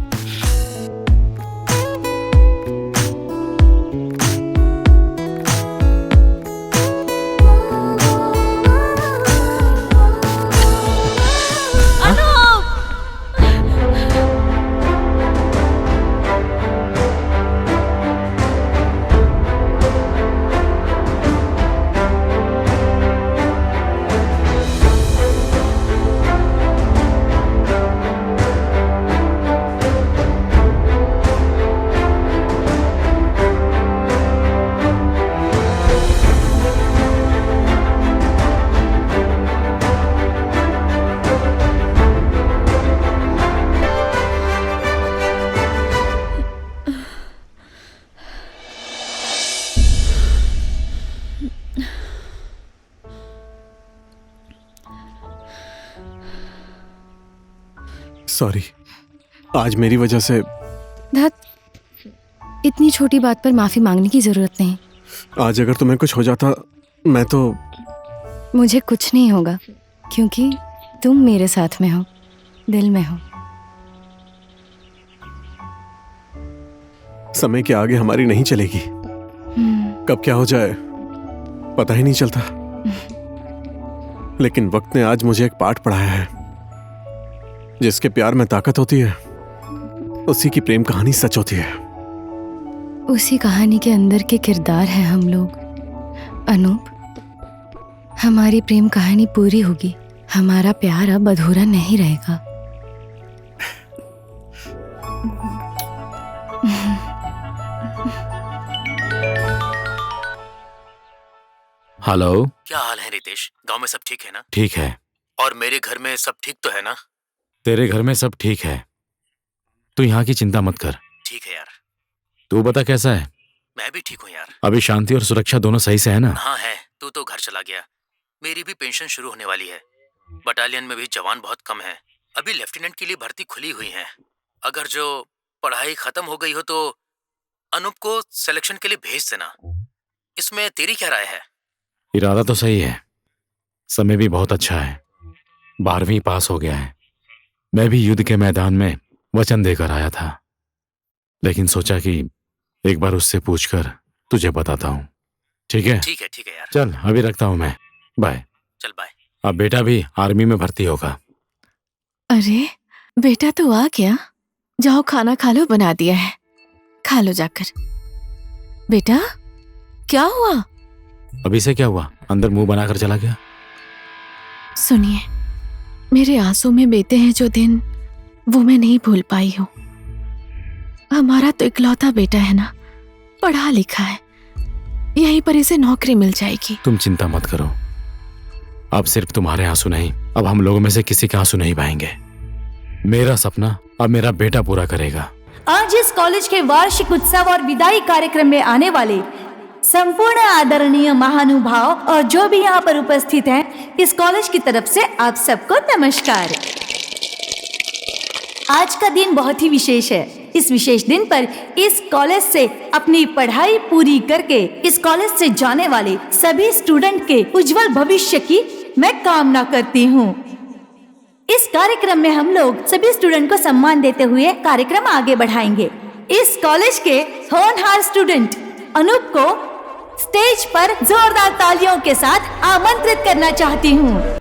Speaker 12: सॉरी, आज मेरी वजह से।
Speaker 1: धत, इतनी छोटी बात पर माफी मांगने की जरूरत नहीं।
Speaker 12: आज अगर तुम्हें कुछ हो जाता, मैं तो।
Speaker 1: मुझे कुछ नहीं होगा क्योंकि तुम मेरे साथ में हो, दिल में हो।
Speaker 12: समय के आगे हमारी नहीं चलेगी। कब क्या हो जाए पता ही नहीं चलता। लेकिन वक्त ने आज मुझे एक पाठ पढ़ाया है। जिसके प्यार में ताकत होती है उसी की प्रेम कहानी सच होती है।
Speaker 1: उसी कहानी के अंदर के किरदार हैं हम लोग। अनूप, हमारी प्रेम कहानी पूरी होगी। हमारा प्यार अब अधूरा नहीं रहेगा।
Speaker 4: हेलो।
Speaker 3: क्या हाल है रितेश? गांव में सब ठीक है ना?
Speaker 4: ठीक है।
Speaker 3: और मेरे घर में सब ठीक तो है ना?
Speaker 4: तेरे घर में सब ठीक है, तू यहाँ की चिंता मत कर।
Speaker 3: ठीक है यार।
Speaker 4: तू बता कैसा है?
Speaker 3: मैं भी ठीक हूँ यार।
Speaker 4: अभी शांति और सुरक्षा दोनों सही से है ना?
Speaker 3: हाँ है। तू तो घर चला गया। मेरी भी पेंशन शुरू होने वाली है। बटालियन में भी जवान बहुत कम है। अभी लेफ्टिनेंट के लिए भर्ती खुली हुई है। अगर जो पढ़ाई खत्म हो गई हो तो अनूप को सिलेक्शन के लिए भेज देना। इसमें तेरी क्या राय है?
Speaker 4: इरादा तो सही है, समय भी बहुत अच्छा है। 12वीं पास हो गया है। मैं भी युद्ध के मैदान में वचन देकर आया था, लेकिन सोचा कि एक बार उससे पूछकर तुझे बताता हूँ। ठीक है?
Speaker 3: ठीक है यार।
Speaker 4: चल अभी रखता हूँ मैं। बाय।
Speaker 3: चल बाय।
Speaker 4: अब बेटा भी आर्मी में भर्ती होगा।
Speaker 2: अरे बेटा तो आ गया। जाओ खाना खा लो, बना दिया है, खा लो जाकर। बेटा क्या हुआ?
Speaker 4: अभी से क्या हुआ? अंदर मुंह बनाकर चला गया।
Speaker 2: सुनिए, मेरे आंसू में बीते हैं जो दिन, वो मैं नहीं भूल पाई हूँ। हमारा तो इकलौता बेटा है ना, पढ़ा लिखा है, यहीं पर इसे नौकरी मिल जाएगी।
Speaker 4: तुम चिंता मत करो। अब सिर्फ तुम्हारे आंसू नहीं, अब हम लोगों में से किसी के आंसू नहीं बहेंगे। मेरा सपना अब मेरा बेटा पूरा करेगा।
Speaker 11: आज इस कॉलेज के वार्षिक उत्सव और विदाई कार्यक्रम में आने वाले संपूर्ण आदरणीय महानुभाव और जो भी यहाँ पर उपस्थित हैं, इस कॉलेज की तरफ से आप सबको नमस्कार। आज का दिन बहुत ही विशेष है। इस विशेष दिन पर इस कॉलेज से अपनी पढ़ाई पूरी करके इस कॉलेज से जाने वाले सभी स्टूडेंट के उज्जवल भविष्य की मैं कामना करती हूँ। इस कार्यक्रम में हम लोग सभी स्टूडेंट को सम्मान देते हुए कार्यक्रम आगे बढ़ाएंगे। इस कॉलेज के होनहार स्टूडेंट अनूप को स्टेज पर जोरदार तालियों के साथ आमंत्रित करना चाहती हूँ।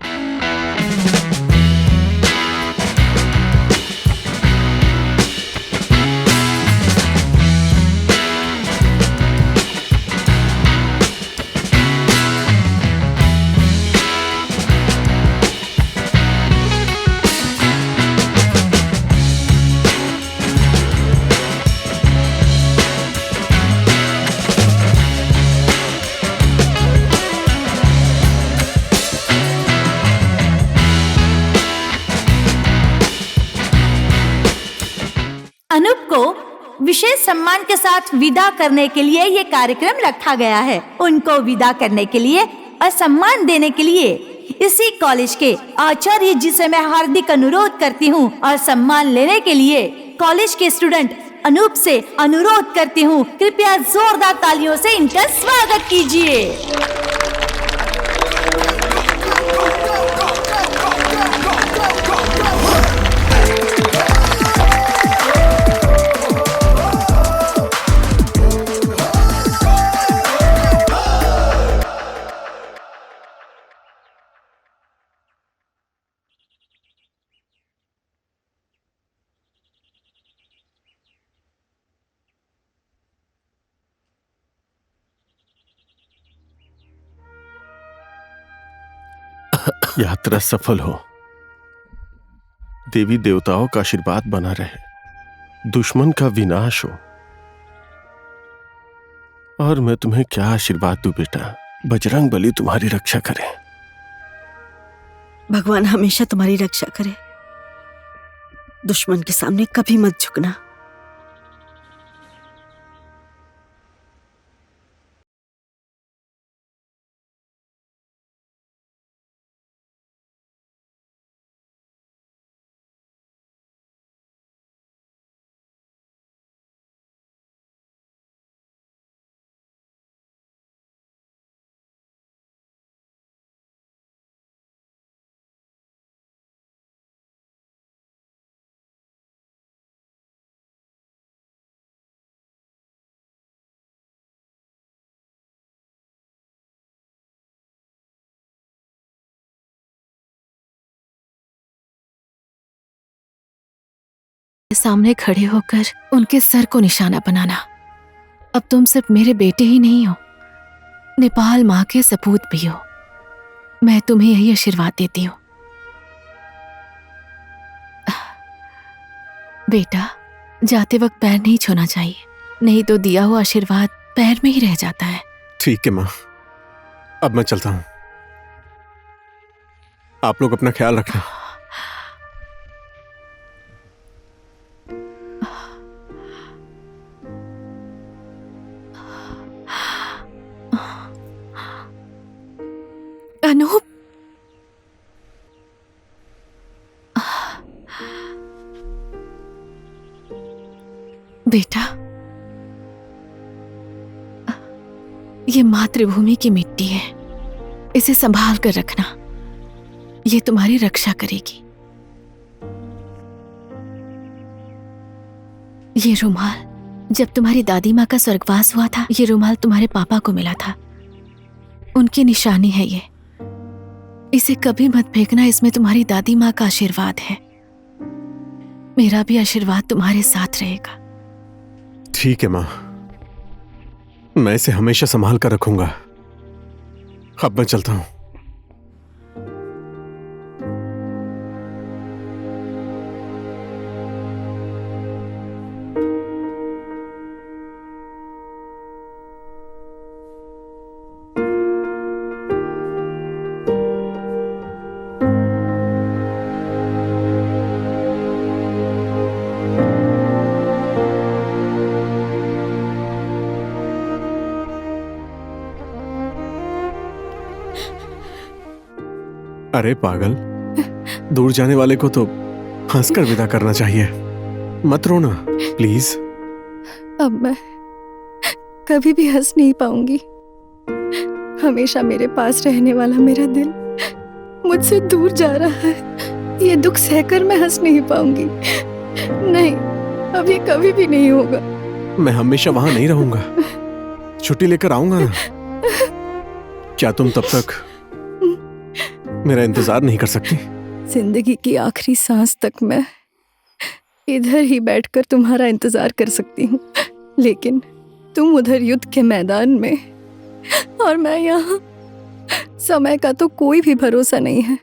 Speaker 11: अनूप को विशेष सम्मान के साथ विदा करने के लिए ये कार्यक्रम रखा गया है। उनको विदा करने के लिए और सम्मान देने के लिए इसी कॉलेज के आचार्य जी से मैं हार्दिक अनुरोध करती हूँ और सम्मान लेने के लिए कॉलेज के स्टूडेंट अनूप से अनुरोध करती हूँ, कृपया जोरदार तालियों से इनका स्वागत कीजिए।
Speaker 8: यात्रा सफल हो, देवी देवताओं का आशीर्वाद बना रहे, दुश्मन का विनाश हो। और मैं तुम्हें क्या आशीर्वाद दूं बेटा? बजरंग बली तुम्हारी रक्षा करे।
Speaker 6: भगवान हमेशा तुम्हारी रक्षा करे। दुश्मन के सामने कभी मत झुकना।
Speaker 1: सामने खड़े होकर उनके सर को निशाना बनाना। अब तुम सिर्फ मेरे बेटे ही नहीं हो, नेपाल माँ के सपूत भी हो। मैं तुम्हें यही आशीर्वाद देती हूँ। बेटा, जाते वक्त पैर नहीं छूना चाहिए, नहीं तो दिया हुआ आशीर्वाद पैर में ही रह जाता है।
Speaker 12: ठीक है माँ, अब मैं चलता हूँ। आप लोग अपना ख्याल रखना।
Speaker 1: अनूप, बेटा, ये मातृभूमि की मिट्टी है, इसे संभाल कर रखना, ये तुम्हारी रक्षा करेगी। ये रुमाल जब तुम्हारी दादी माँ का स्वर्गवास हुआ था, ये रुमाल तुम्हारे पापा को मिला था, उनकी निशानी है ये। इसे कभी मत फेंकना, इसमें तुम्हारी दादी माँ का आशीर्वाद है। मेरा भी आशीर्वाद तुम्हारे साथ रहेगा।
Speaker 12: ठीक है माँ, मैं इसे हमेशा संभाल कर रखूंगा। अब मैं चलता हूँ। अरे पागल, दूर जाने वाले को तो हंसकर विदा करना चाहिए। मत रोना प्लीज।
Speaker 2: अब मैं कभी भी हंस नहीं पाऊंगी। हमेशा मेरे पास रहने वाला मेरा दिल मुझसे दूर जा रहा है। ये दुख सहकर मैं हंस नहीं पाऊंगी। नहीं, अब ये कभी भी नहीं होगा।
Speaker 12: मैं हमेशा वहां नहीं रहूंगा, छुट्टी लेकर आऊंगा ना। क्या तुम तब तक मेरा इंतजार नहीं कर सकती?
Speaker 2: जिंदगी की आखिरी सांस तक मैं इधर ही बैठकर तुम्हारा इंतजार कर सकती हूँ, लेकिन तुम उधर युद्ध के मैदान में और मैं यहाँ। समय का तो कोई भी भरोसा नहीं है,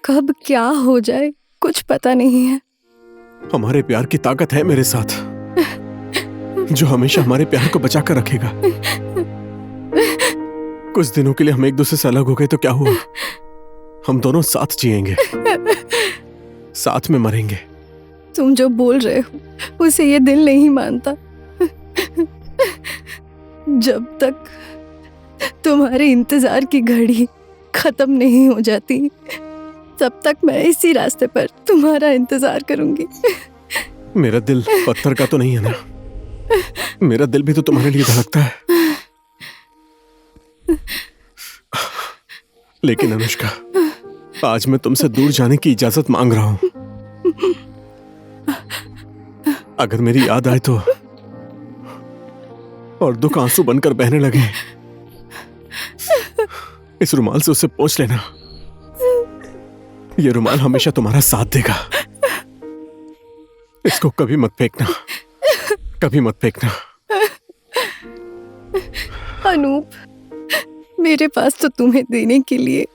Speaker 2: कब क्या हो जाए कुछ पता नहीं है।
Speaker 12: हमारे प्यार की ताकत है मेरे साथ, जो हमेशा हमारे प्यार को बचा कर रखेगा। कुछ दिनों के लिए हम एक दूसरे से अलग हो गए तो क्या हुआ? हम दोनों साथ जिएंगे, साथ में मरेंगे।
Speaker 2: तुम जो बोल रहे हो उसे ये दिल नहीं मानता। जब तक तुम्हारे इंतजार की घड़ी खत्म नहीं हो जाती, तब तक मैं इसी रास्ते पर तुम्हारा इंतजार करूंगी।
Speaker 12: मेरा दिल पत्थर का तो नहीं है ना? मेरा दिल भी तो तुम्हारे लिए धड़कता है। लेकिन अनुष्का, आज मैं तुमसे दूर जाने की इजाजत मांग रहा हूं। अगर मेरी याद आए तो और दुख आंसू बनकर बहने लगे, इस रुमाल से उसे पोंछ लेना। ये रुमाल हमेशा तुम्हारा साथ देगा। इसको कभी मत फेंकना, कभी मत फेंकना।
Speaker 2: अनूप, मेरे पास तो तुम्हें देने के लिए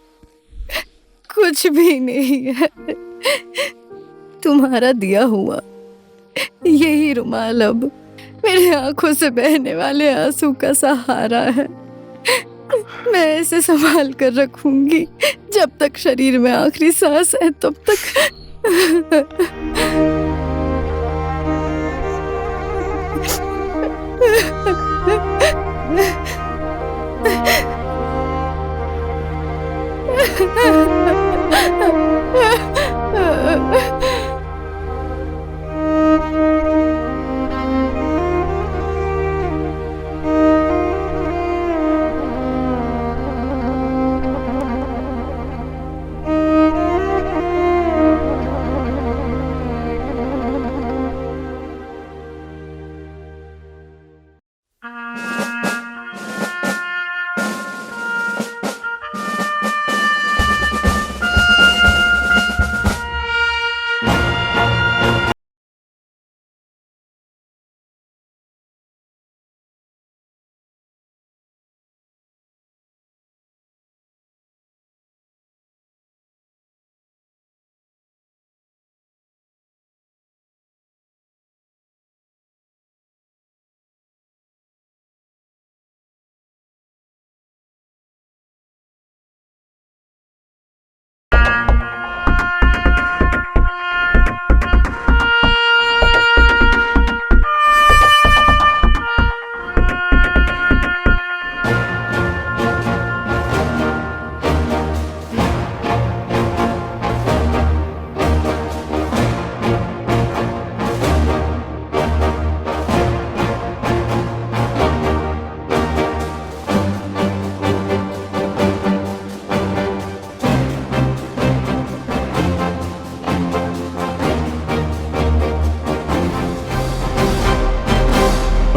Speaker 2: कुछ भी नहीं है। तुम्हारा दिया हुआ यही रुमाल अब मेरे आंखों से बहने वाले आंसू का सहारा है। मैं इसे संभाल कर रखूंगी जब तक शरीर में आखिरी सांस है, तब तक।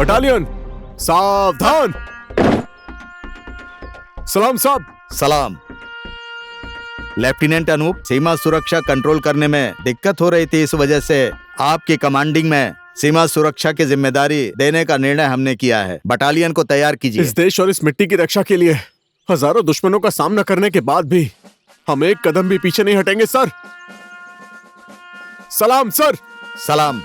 Speaker 12: बटालियन सावधान। सलाम साहब।
Speaker 10: सलाम। लेफ्टिनेंट अनूप, सीमा सुरक्षा कंट्रोल करने में दिक्कत हो रही थी, इस वजह से आपकी कमांडिंग में सीमा सुरक्षा की जिम्मेदारी देने का निर्णय हमने किया है। बटालियन को तैयार कीजिए।
Speaker 12: इस देश और इस मिट्टी की रक्षा के लिए हजारों दुश्मनों का सामना करने के बाद भी हम एक कदम भी पीछे नहीं हटेंगे सर। सलाम सर।
Speaker 10: सलाम।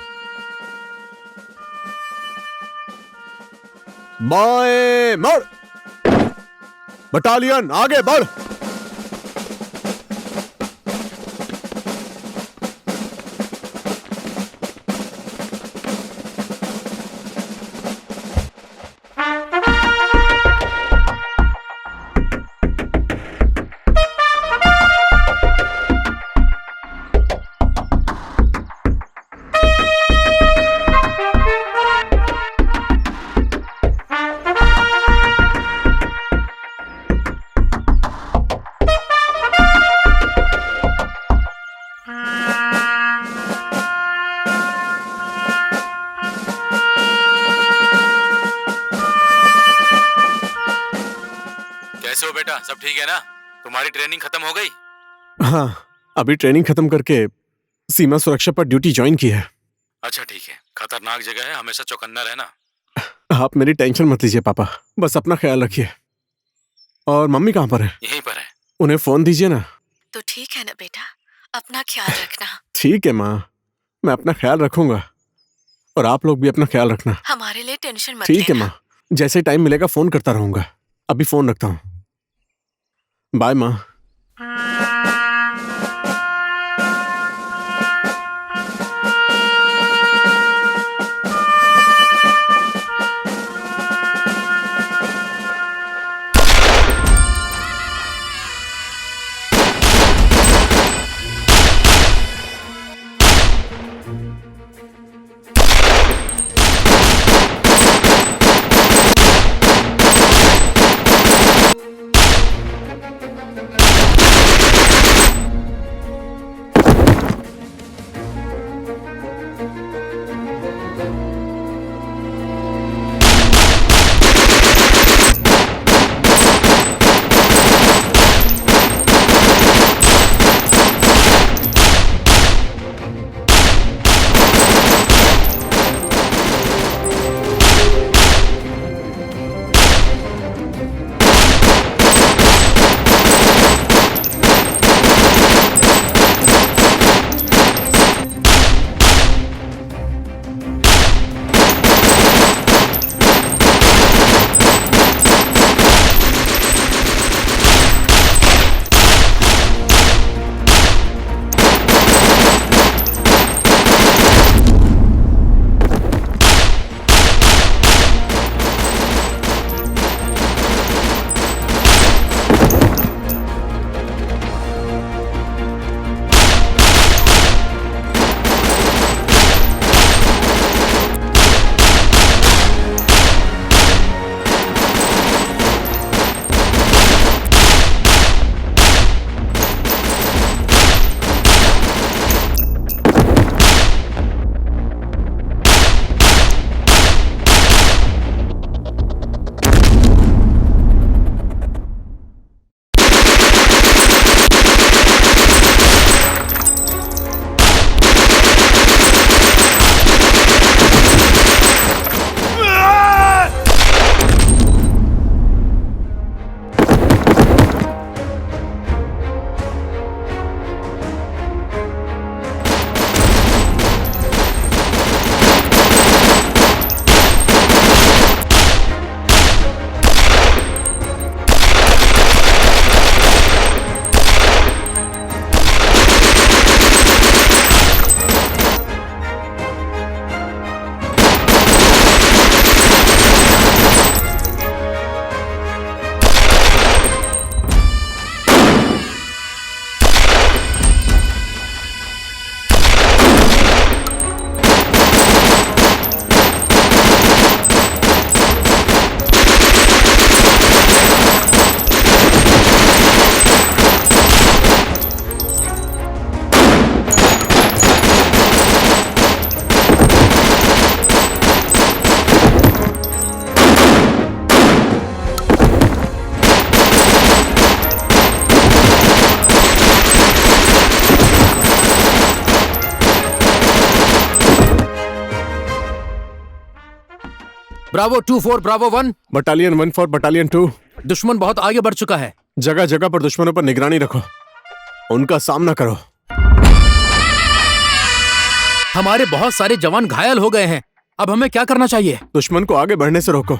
Speaker 12: बाएं मुड़। बटालियन आगे बढ़।
Speaker 4: कैसे हो बेटा, सब ठीक है ना? तुम्हारी ट्रेनिंग खत्म हो गई?
Speaker 12: हाँ, अभी ट्रेनिंग खत्म करके सीमा सुरक्षा पर ड्यूटी ज्वाइन की है।
Speaker 4: अच्छा ठीक है, खतरनाक जगह है, हमेशा चौकन्ना रहना।
Speaker 12: आप मेरी टेंशन मत लीजिए पापा, बस अपना ख्याल रखिए। और मम्मी कहाँ पर है?
Speaker 4: यहीं पर है।
Speaker 12: उन्हें फोन दीजिए ना।
Speaker 1: तो ठीक है ना बेटा, अपना ख्याल रखना।
Speaker 12: ठीक है माँ, मैं अपना ख्याल रखूंगा और आप लोग भी अपना ख्याल रखना।
Speaker 1: हमारे लिए टेंशन मत
Speaker 12: ठीक है
Speaker 1: लेना।
Speaker 12: माँ, जैसे टाइम मिलेगा फोन करता रहूंगा। अभी फोन रखता हूँ। बाय माँ।
Speaker 3: Bravo 2-4 Bravo 1।
Speaker 12: Battalion 1 for battalion 2।
Speaker 3: दुश्मन बहुत आगे बढ़ चुका है।
Speaker 12: जगह जगह पर दुश्मनों पर निगरानी रखो, उनका सामना करो।
Speaker 3: हमारे बहुत सारे जवान घायल हो गए हैं, अब हमें क्या करना चाहिए?
Speaker 12: दुश्मन को आगे बढ़ने से रोको,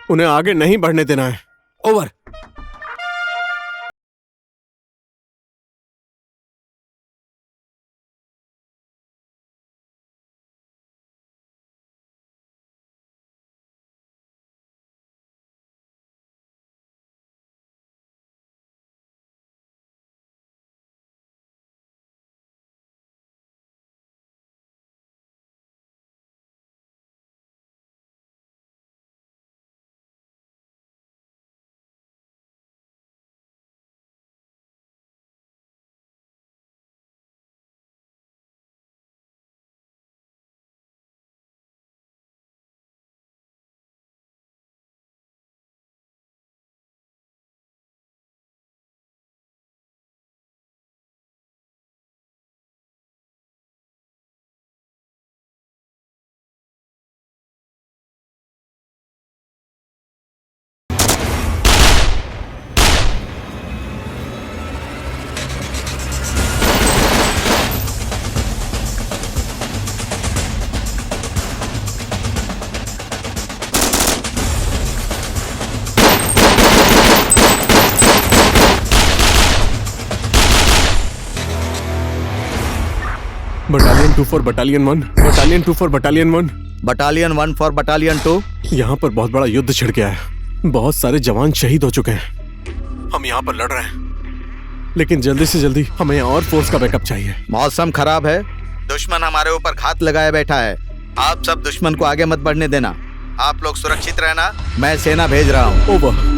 Speaker 12: उन्हें आगे नहीं बढ़ने देना है।
Speaker 3: Over.
Speaker 12: Battalion 2 for battalion 1। Battalion 2 for battalion 1।
Speaker 10: Battalion 1 for battalion 2।
Speaker 12: यहाँ पर बहुत बड़ा युद्ध छिड़ गया है, बहुत सारे जवान शहीद हो चुके हैं। हम यहाँ पर लड़ रहे हैं, लेकिन जल्दी से जल्दी हमें यहाँ और फोर्स का बैकअप चाहिए।
Speaker 10: मौसम खराब है, दुश्मन हमारे ऊपर घात लगाए बैठा है। आप सब दुश्मन को आगे मत बढ़ने देना। आप लोग सुरक्षित रहना, मैं सेना भेज रहा हूँ।
Speaker 12: ओवर।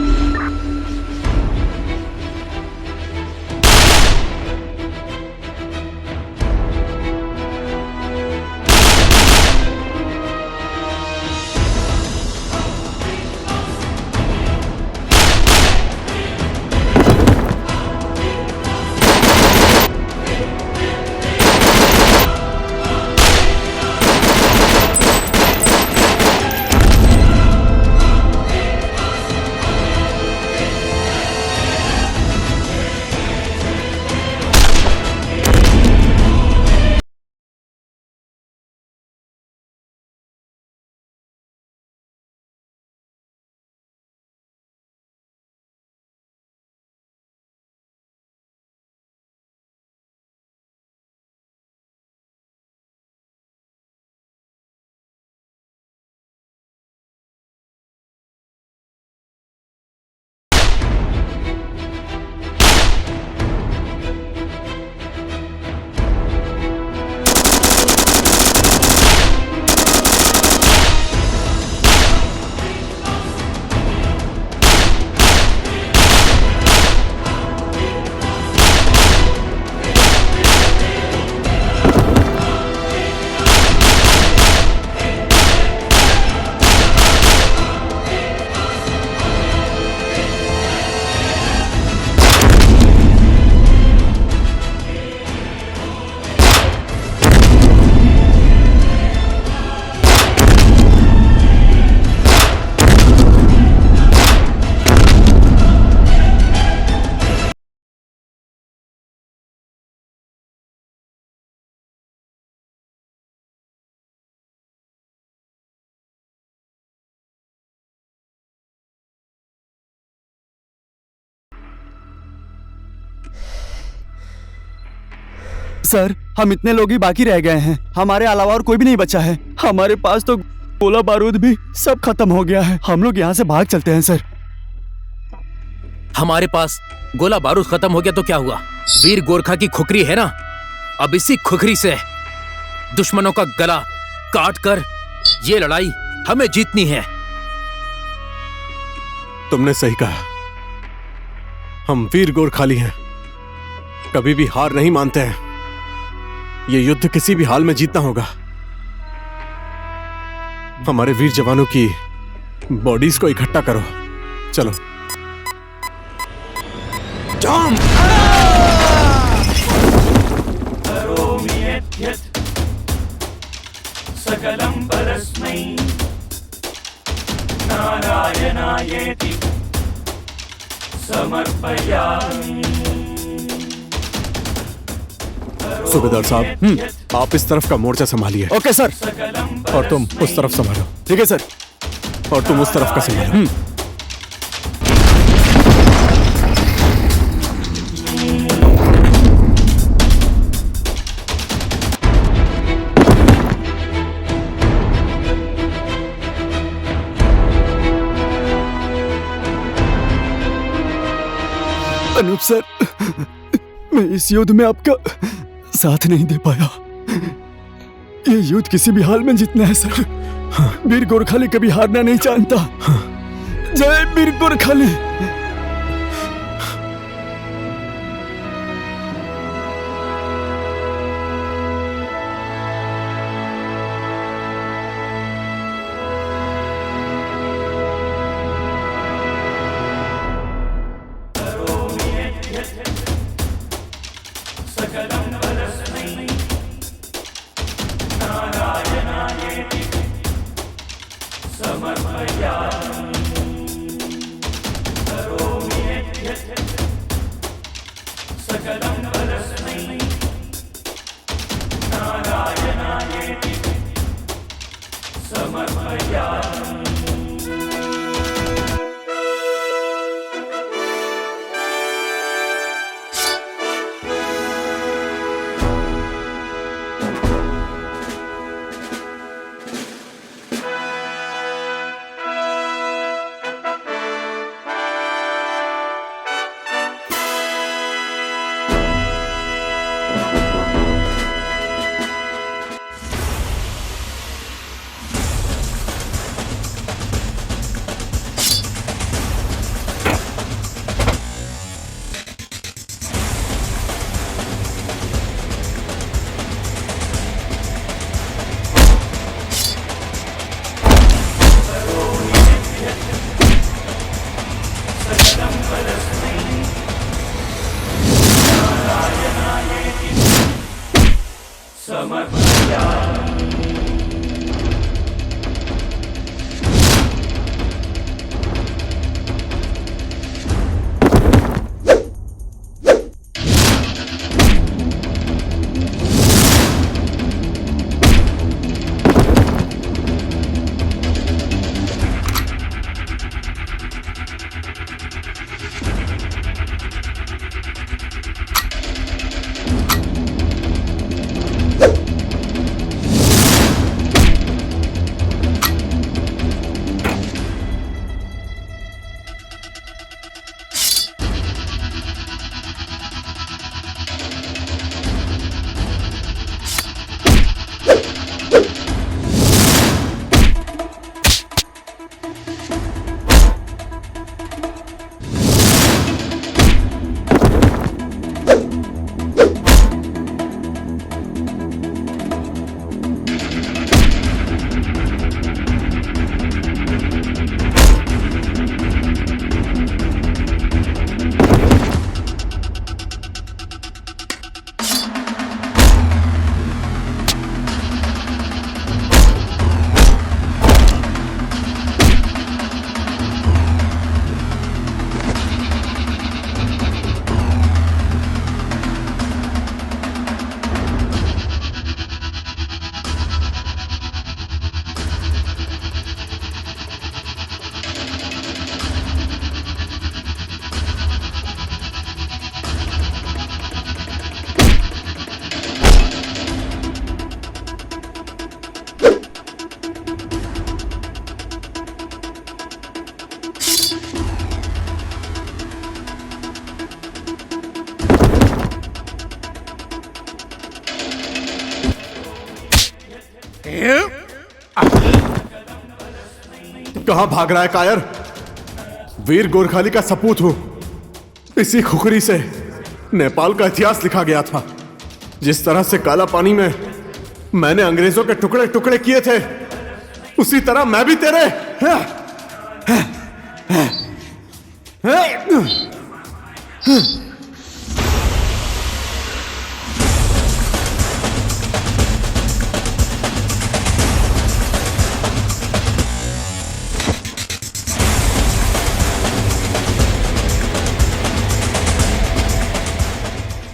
Speaker 13: सर, हम इतने लोग ही बाकी रह गए हैं, हमारे अलावा और कोई भी नहीं बचा है। हमारे पास तो गोला बारूद भी सब खत्म हो गया है। हम लोग यहाँ से भाग चलते हैं सर।
Speaker 3: हमारे पास गोला बारूद खत्म हो गया तो क्या हुआ? वीर गोरखा की खुखरी है ना, अब इसी खुखरी से दुश्मनों का गला काट कर ये लड़ाई हमें जीतनी है।
Speaker 12: तुमने सही कहा, हम वीर गोरखाली हैं, कभी भी हार नहीं मानते हैं। ये युद्ध किसी भी हाल में जीतना होगा। हमारे वीर जवानों की बॉडीज को इकट्ठा करो, चलो।
Speaker 14: जंप! सकलम परस्मै नारायणायेति समर्पयामि।
Speaker 12: सूबेदार साहब, आप इस तरफ का मोर्चा संभालिए।
Speaker 13: Okay sir.
Speaker 12: और तुम उस तरफ संभालो।
Speaker 13: ठीक है सर।
Speaker 12: और तुम उस तरफ का संभालो।
Speaker 13: अनूप सर, मैं इस युद्ध में आपका साथ नहीं दे पाया। ये युद्ध किसी भी हाल में जीतना है सर। वीर गोरखाली कभी हारना नहीं जानता। जय वीर गोरखाली।
Speaker 12: कहां भाग रहा है कायर? वीर गोरखाली का सपूत हूं। इसी खुखरी से नेपाल का इतिहास लिखा गया था। जिस तरह से काला पानी में मैंने अंग्रेजों के टुकड़े टुकड़े किए थे, उसी तरह मैं भी तेरे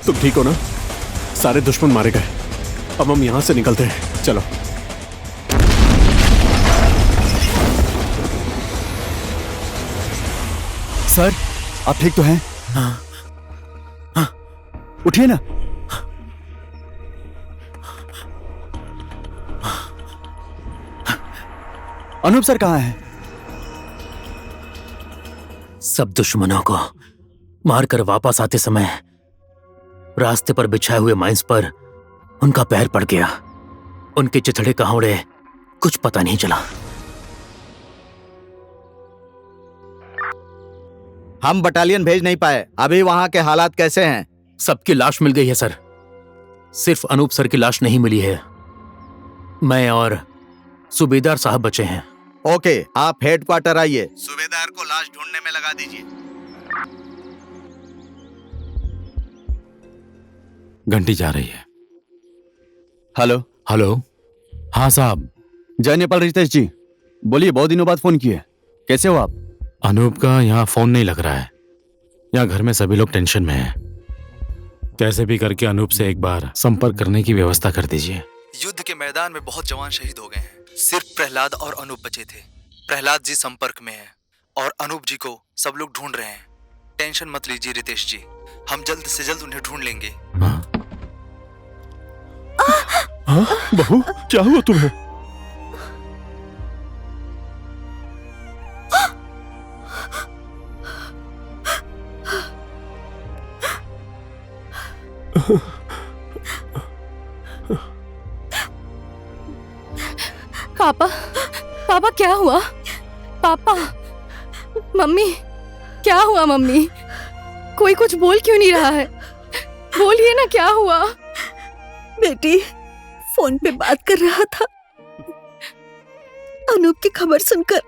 Speaker 12: तुम ठीक हो ना? सारे दुश्मन मारे गए, अब हम यहाँ से निकलते हैं, चलो।
Speaker 13: सर, आप ठीक तो हैं? उठिए ना। अनूप सर कहाँ हैं?
Speaker 3: सब दुश्मनों को मारकर वापस आते समय रास्ते पर बिछाए हुए माइंस पर उनका पैर पड़ गया। उनके चिथड़े कहाँ उड़े कुछ पता नहीं चला।
Speaker 10: हम बटालियन भेज नहीं पाए। अभी वहां के हालात कैसे हैं?
Speaker 3: सबकी लाश मिल गई है सर, सिर्फ अनूप सर की लाश नहीं मिली है। मैं और सूबेदार साहब बचे हैं।
Speaker 10: ओके, आप हेडक्वार्टर आइए, सूबेदार को लाश ढूंढने में लगा दीजिए।
Speaker 4: घंटी जा रही है।
Speaker 13: हेलो।
Speaker 4: हेलो। हाँ साहब।
Speaker 13: जय नेपाल रितेश जी, बोलिए, बहुत दिनों बाद फोन किए, कैसे हो आप?
Speaker 4: अनूप का यहाँ फोन नहीं लग रहा है। यहाँ घर में सभी लोग टेंशन में हैं। कैसे भी करके अनूप से एक बार संपर्क करने की व्यवस्था कर दीजिए।
Speaker 14: युद्ध के मैदान में बहुत जवान शहीद हो गए हैं, सिर्फ प्रहलाद और अनूप बचे थे। प्रहलाद जी संपर्क में हैं और अनूप जी को सब लोग ढूंढ रहे हैं। टेंशन मत लीजिए रितेश जी, हम जल्द से जल्द उन्हें ढूंढ लेंगे।
Speaker 8: हाँ बहू, क्या हुआ तुम्हें?
Speaker 2: पापा, पापा क्या हुआ? पापा, मम्मी, क्या हुआ मम्मी? कोई कुछ बोल क्यों नहीं रहा है? बोलिए ना, क्या हुआ?
Speaker 6: बेटी फोन पे बात कर रहा था, अनूप की खबर सुनकर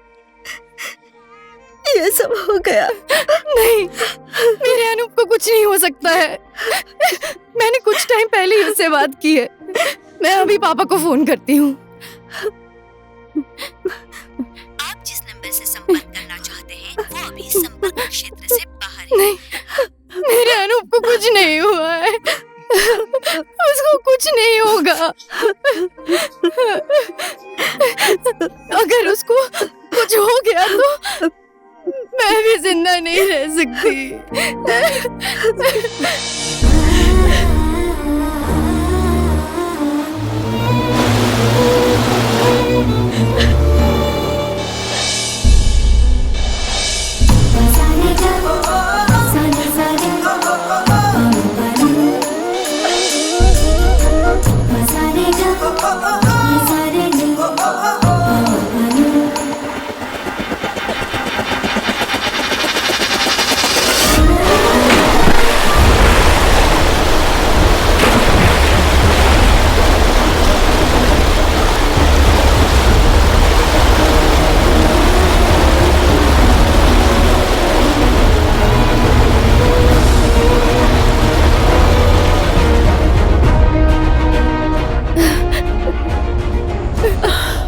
Speaker 6: ये सब हो गया।
Speaker 2: नहीं, मेरे अनूप को कुछ नहीं हो सकता है। मैंने कुछ टाइम पहले ही उससे बात की है। मैं अभी पापा को फोन करती हूँ।
Speaker 15: आप जिस नंबर से संपर्क करना चाहते हैं वो अभी संपर्क क्षेत्र से बाहर है।
Speaker 2: नहीं, मेरे अनूप को कुछ नहीं हुआ है। उसको कुछ नहीं होगा। अगर उसको कुछ हो गया तो मैं भी जिंदा नहीं रह सकती।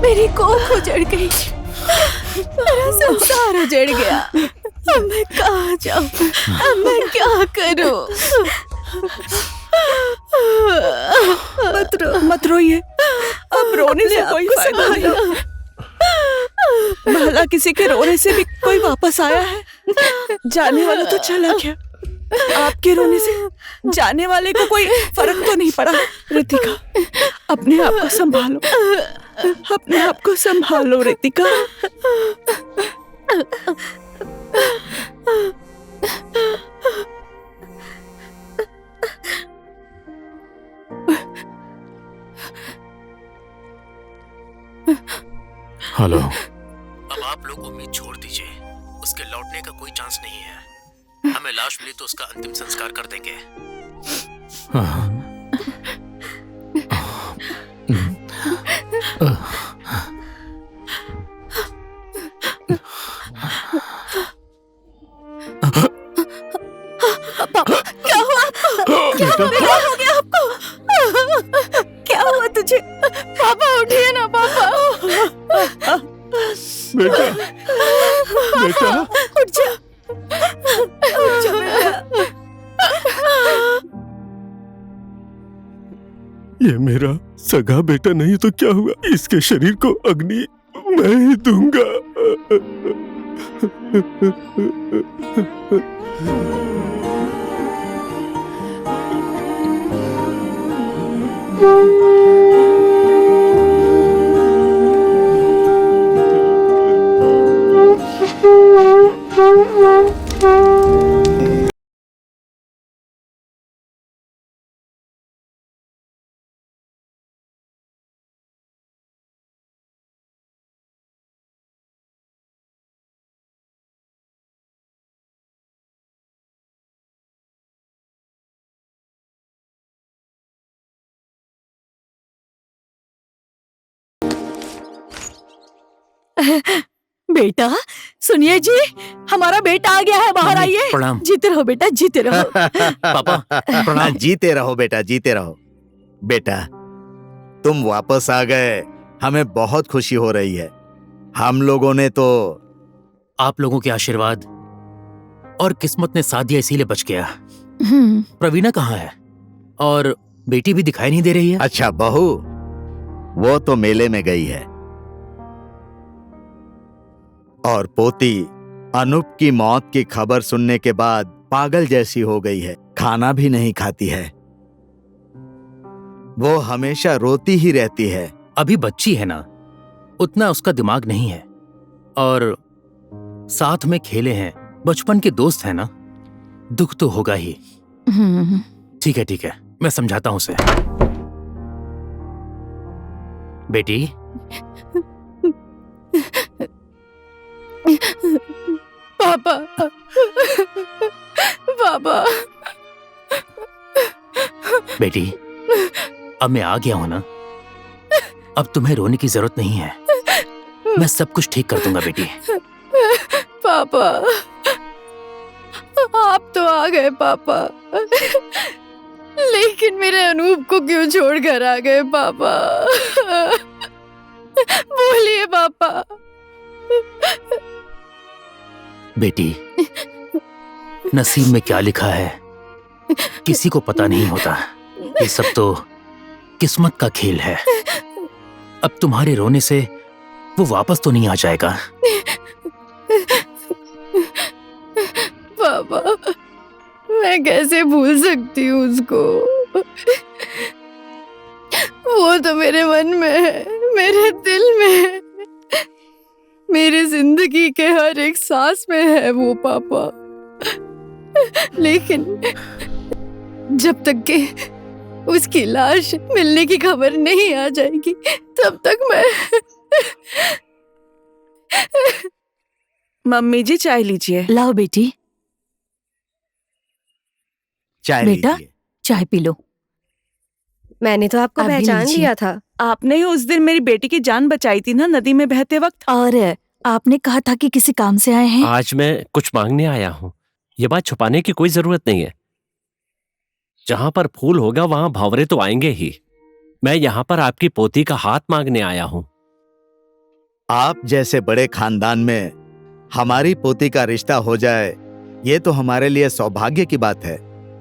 Speaker 2: मेरी कोख उजड़ गई, मेरा संसार उजड़ गया। अब मैं कहाँ जाऊँ? अब मैं क्या करूँ?
Speaker 5: मत रोइए, अब रोने से कोई फायदा नहीं। भला किसी के रोने से भी कोई वापस आया है? जाने वाला तो चला गया, आपके रोने से जाने वाले को कोई फर्क तो नहीं पड़ा। रितिका, अपने आप को संभालो, अपने आप को संभालो रितिका।
Speaker 4: हेलो।
Speaker 3: अब आप लोग उम्मीद छोड़ दीजिए, उसके लौटने का कोई चांस नहीं है। हमें लाश मिली तो उसका अंतिम संस्कार कर देंगे।
Speaker 2: पापा, क्या हुआ आपको? क्या हो गया आपको? क्या हुआ तुझे? पापा उठिए ना पापा।
Speaker 8: बेटा, बेटा,
Speaker 2: उठ जा, उठ जा बेटा।
Speaker 8: ये मेरा सगा बेटा नहीं तो क्या हुआ, इसके शरीर को अग्नि मैं ही दूंगा।
Speaker 5: बेटा सुनिए जी, हमारा बेटा आ गया है, बाहर आइए।
Speaker 3: प्रणाम।
Speaker 5: जीते रहो बेटा, जीते रहो।
Speaker 3: पापा प्रणाम।
Speaker 10: जीते रहो बेटा, जीते रहो। बेटा तुम वापस आ गए, हमें बहुत खुशी हो रही है। हम लोगों ने तो
Speaker 3: आप लोगों के आशीर्वाद और किस्मत ने साथ दिया, इसीलिए बच गया। प्रवीणा कहाँ है? और बेटी भी दिखाई नहीं दे रही है।
Speaker 10: अच्छा बहू, वो तो मेले में गई है। और पोती अनूप की मौत की खबर सुनने के बाद पागल जैसी हो गई है, खाना भी नहीं खाती है। वो हमेशा रोती ही रहती है।
Speaker 3: अभी बच्ची है ना, उतना उसका दिमाग नहीं है। और साथ में खेले हैं, बचपन के दोस्त हैं ना, दुख तो होगा ही। ठीक है, मैं समझाता हूं उसे। बेटी
Speaker 2: पापा, पापा।
Speaker 3: बेटी अब मैं आ गया हूं ना, अब तुम्हें रोने की जरूरत नहीं है। मैं सब कुछ ठीक कर दूंगा बेटी।
Speaker 2: पापा आप तो आ गए पापा, लेकिन मेरे अनूप को क्यों छोड़कर आ गए पापा? बोलिए पापा।
Speaker 3: बेटी नसीब में क्या लिखा है किसी को पता नहीं होता। ये सब तो किस्मत का खेल है। अब तुम्हारे रोने से वो वापस तो नहीं आ जाएगा।
Speaker 2: पापा मैं कैसे भूल सकती हूँ उसको? वो तो मेरे मन में है, मेरे दिल में है, मेरी जिंदगी के हर एक सांस में है वो पापा। लेकिन जब तक के उसकी लाश मिलने की खबर नहीं आ जाएगी, तब तक मैं।
Speaker 5: मम्मी जी चाय लीजिए।
Speaker 1: लाओ बेटी।
Speaker 10: चाय
Speaker 1: बेटा
Speaker 10: लीजिए।
Speaker 1: चाय पी लो।
Speaker 16: मैंने तो आपको
Speaker 1: आप भी
Speaker 16: पहचान
Speaker 1: लीजिए।
Speaker 16: लिया था।
Speaker 5: आपने ही उस दिन मेरी बेटी की जान बचाई थी ना, नदी में बहते वक्त।
Speaker 1: और आपने कहा था कि किसी काम से आए हैं।
Speaker 7: आज मैं कुछ मांगने आया हूँ। ये बात छुपाने की कोई जरूरत नहीं है। जहां पर फूल होगा वहां भंवरे तो आएंगे ही। मैं यहाँ पर आपकी पोती का हाथ मांगने आया हूँ।
Speaker 10: आप जैसे बड़े खानदान में हमारी पोती का रिश्ता हो जाए, ये तो हमारे लिए सौभाग्य की बात है।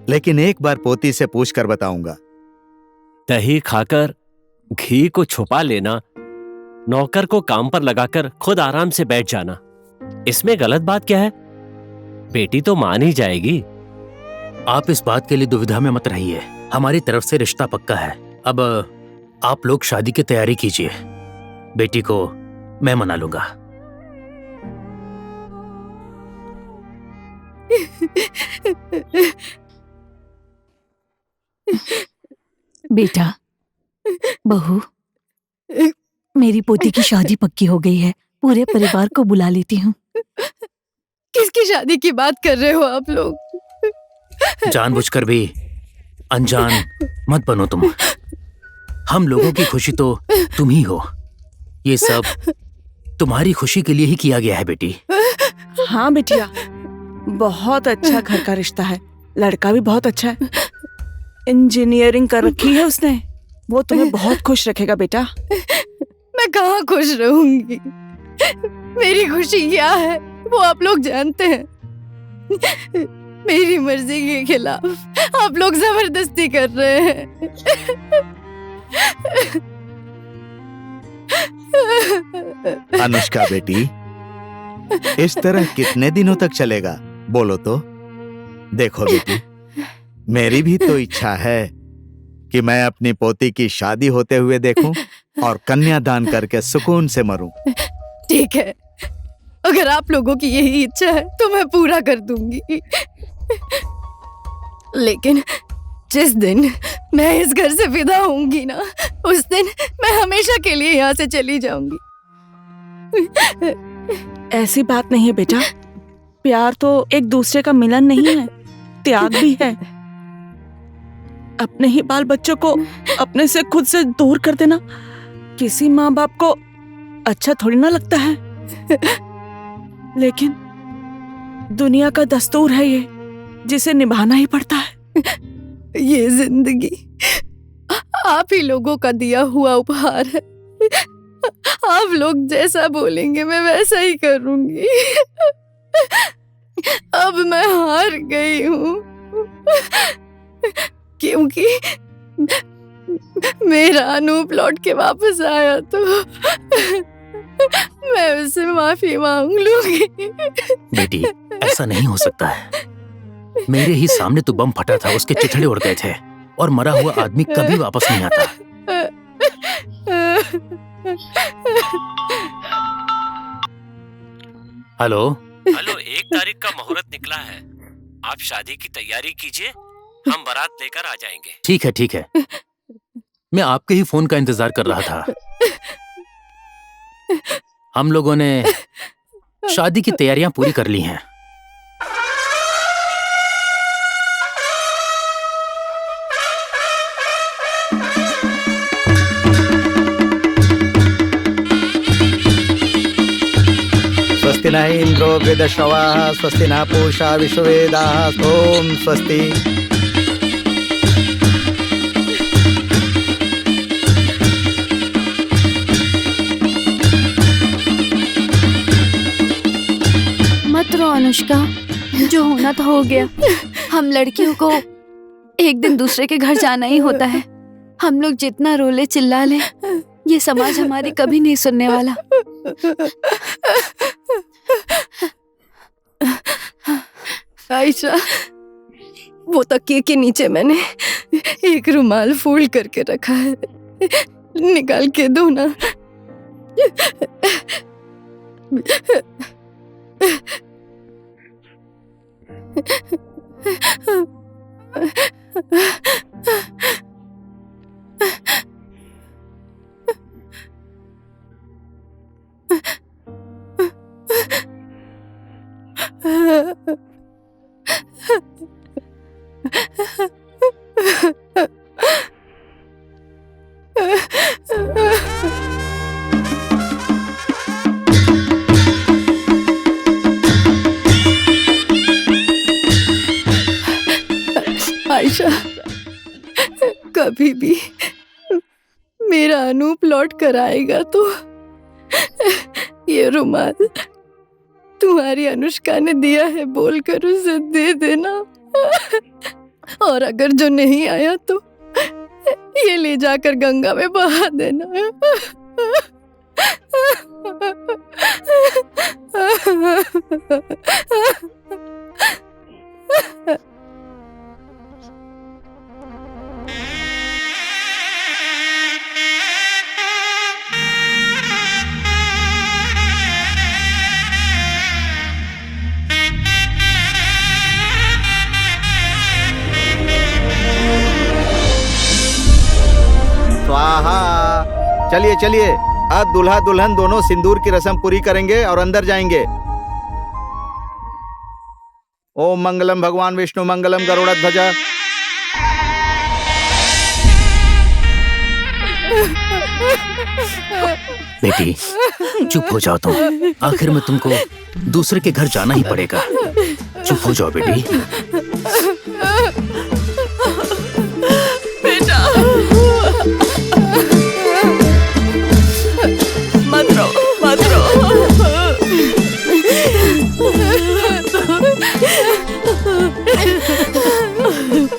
Speaker 10: लेकिन एक बार पोती से पूछ कर बताऊंगा।
Speaker 7: दही खाकर घी को छुपा लेना, नौकर को काम पर लगाकर खुद आराम से बैठ जाना, इसमें गलत बात क्या है? बेटी तो मान ही जाएगी।
Speaker 3: आप इस बात के लिए दुविधा में मत रहिए। हमारी तरफ से रिश्ता पक्का है। अब आप लोग शादी की तैयारी कीजिए। बेटी को मैं मना लूंगा।
Speaker 1: बेटा बहू, मेरी पोती की शादी पक्की हो गई है। पूरे परिवार को बुला लेती हूँ।
Speaker 2: किसकी शादी की बात कर रहे हो आप लोग?
Speaker 3: जानबूझकर भी अनजान मत बनो तुम। हम लोगों की खुशी तो तुम ही हो। ये सब तुम्हारी खुशी के लिए ही किया गया है बेटी।
Speaker 5: हाँ बिटिया, बहुत अच्छा घर का रिश्ता है। लड़का भी बहुत अच्छा है। इंजीनियरिंग कर रखी है उसने। वो तुम्हें बहुत खुश रखेगा बेटा।
Speaker 2: मैं कहाँ खुश रहूंगी? मेरी खुशी क्या है वो आप लोग जानते हैं। मेरी मर्जी के खिलाफ आप लोग जबरदस्ती कर रहे हैं।
Speaker 10: अनुष्का बेटी, इस तरह कितने दिनों तक चलेगा बोलो तो? देखो बेटी, मेरी भी तो इच्छा है कि मैं अपनी पोती की शादी होते हुए देखूं और कन्यादान करके सुकून से मरूं।
Speaker 2: ठीक है, अगर आप लोगों की यही इच्छा है तो मैं पूरा कर दूंगी। लेकिन जिस दिन मैं इस घर से विदा होंगी ना, उस दिन मैं हमेशा के लिए यहाँ से चली जाऊंगी।
Speaker 5: ऐसी बात नहीं है बेटा, प्यार तो एक दूसरे का मिलन नहीं है, त्याग भी है। अपने ही बाल बच्चों को अपने से खुद से दूर कर देना किसी माँ बाप को अच्छा थोड़ी ना लगता है, लेकिन दुनिया का दस्तूर है ये, जिसे निभाना ही पड़ता है।
Speaker 2: ये जिंदगी आप ही लोगों का दिया हुआ उपहार है। आप लोग जैसा बोलेंगे मैं वैसा ही करूंगी। अब मैं हार गई हूँ, क्योंकि मेरा अनूप लौट के वापस आया तो मैं उससे माफी मांग लूंगी।
Speaker 3: बेटी, ऐसा नहीं हो सकता है। मेरे ही सामने तो बम फटा था, उसके चिथड़े उड़ गए थे, और मरा हुआ आदमी कभी वापस नहीं आता। हेलो
Speaker 7: हेलो, 1 तारीख का मुहूर्त निकला है, आप शादी की तैयारी कीजिए, हम बारात लेकर आ जाएंगे।
Speaker 3: ठीक है ठीक है, मैं आपके ही फोन का इंतजार कर रहा था। हम लोगों ने शादी की तैयारियां पूरी कर ली हैं।
Speaker 10: स्वस्ति न इंद्रो वृद्धश्रवाः स्वस्ति न पूषा विश्ववेदाः ओम स्वस्ति।
Speaker 1: मत रो अनुष्का, जो होना था हो गया। हम लड़कियों को एक दिन दूसरे के घर जाना ही होता है। हम लोग जितना रोले चिल्ला ले, ये समाज हमारी कभी नहीं सुनने वाला।
Speaker 2: आयशा, वो तकिए के नीचे मैंने एक रुमाल फोल्ड करके रखा है, निकाल के दो ना। आयशा, कभी भी मेरा अनूप लौट कर आएगा तो ये रुमाल तुम्हारी अनुष्का ने दिया है बोलकर उसे दे देना। और अगर जो नहीं आया तो ये ले जाकर गंगा में बहा देना।
Speaker 10: स्वाहा। चलिए चलिए, अब दूल्हा दुल्हन दोनों सिंदूर की रस्म पूरी करेंगे और अंदर जाएंगे। ओम मंगलम भगवान विष्णु मंगलम गरुड़ध्वज।
Speaker 3: बेटी, चुप हो जाओ तुम। आखिर में तुमको दूसरे के घर जाना ही पड़ेगा। चुप हो जाओ बेटी।
Speaker 5: बेटा, मत रो, मत रो।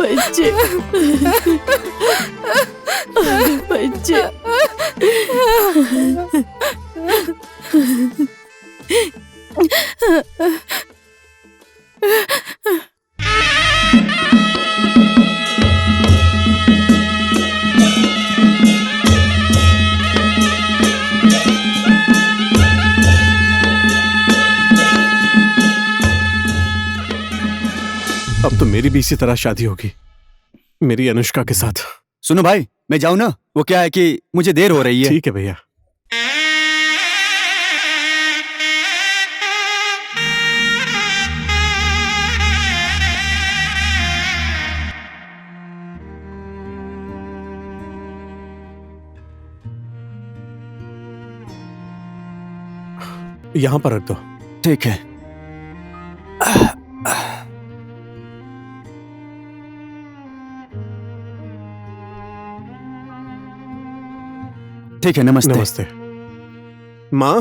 Speaker 2: बच्चे,
Speaker 12: मेरी भी इसी तरह शादी होगी, मेरी अनुष्का के साथ।
Speaker 13: सुनो भाई, मैं जाऊं ना? वो क्या है कि मुझे देर हो रही है।
Speaker 12: ठीक है भैया। यहां पर रख दो।
Speaker 13: ठीक है। ठीक है, नमस्ते।
Speaker 12: नमस्ते। माँ,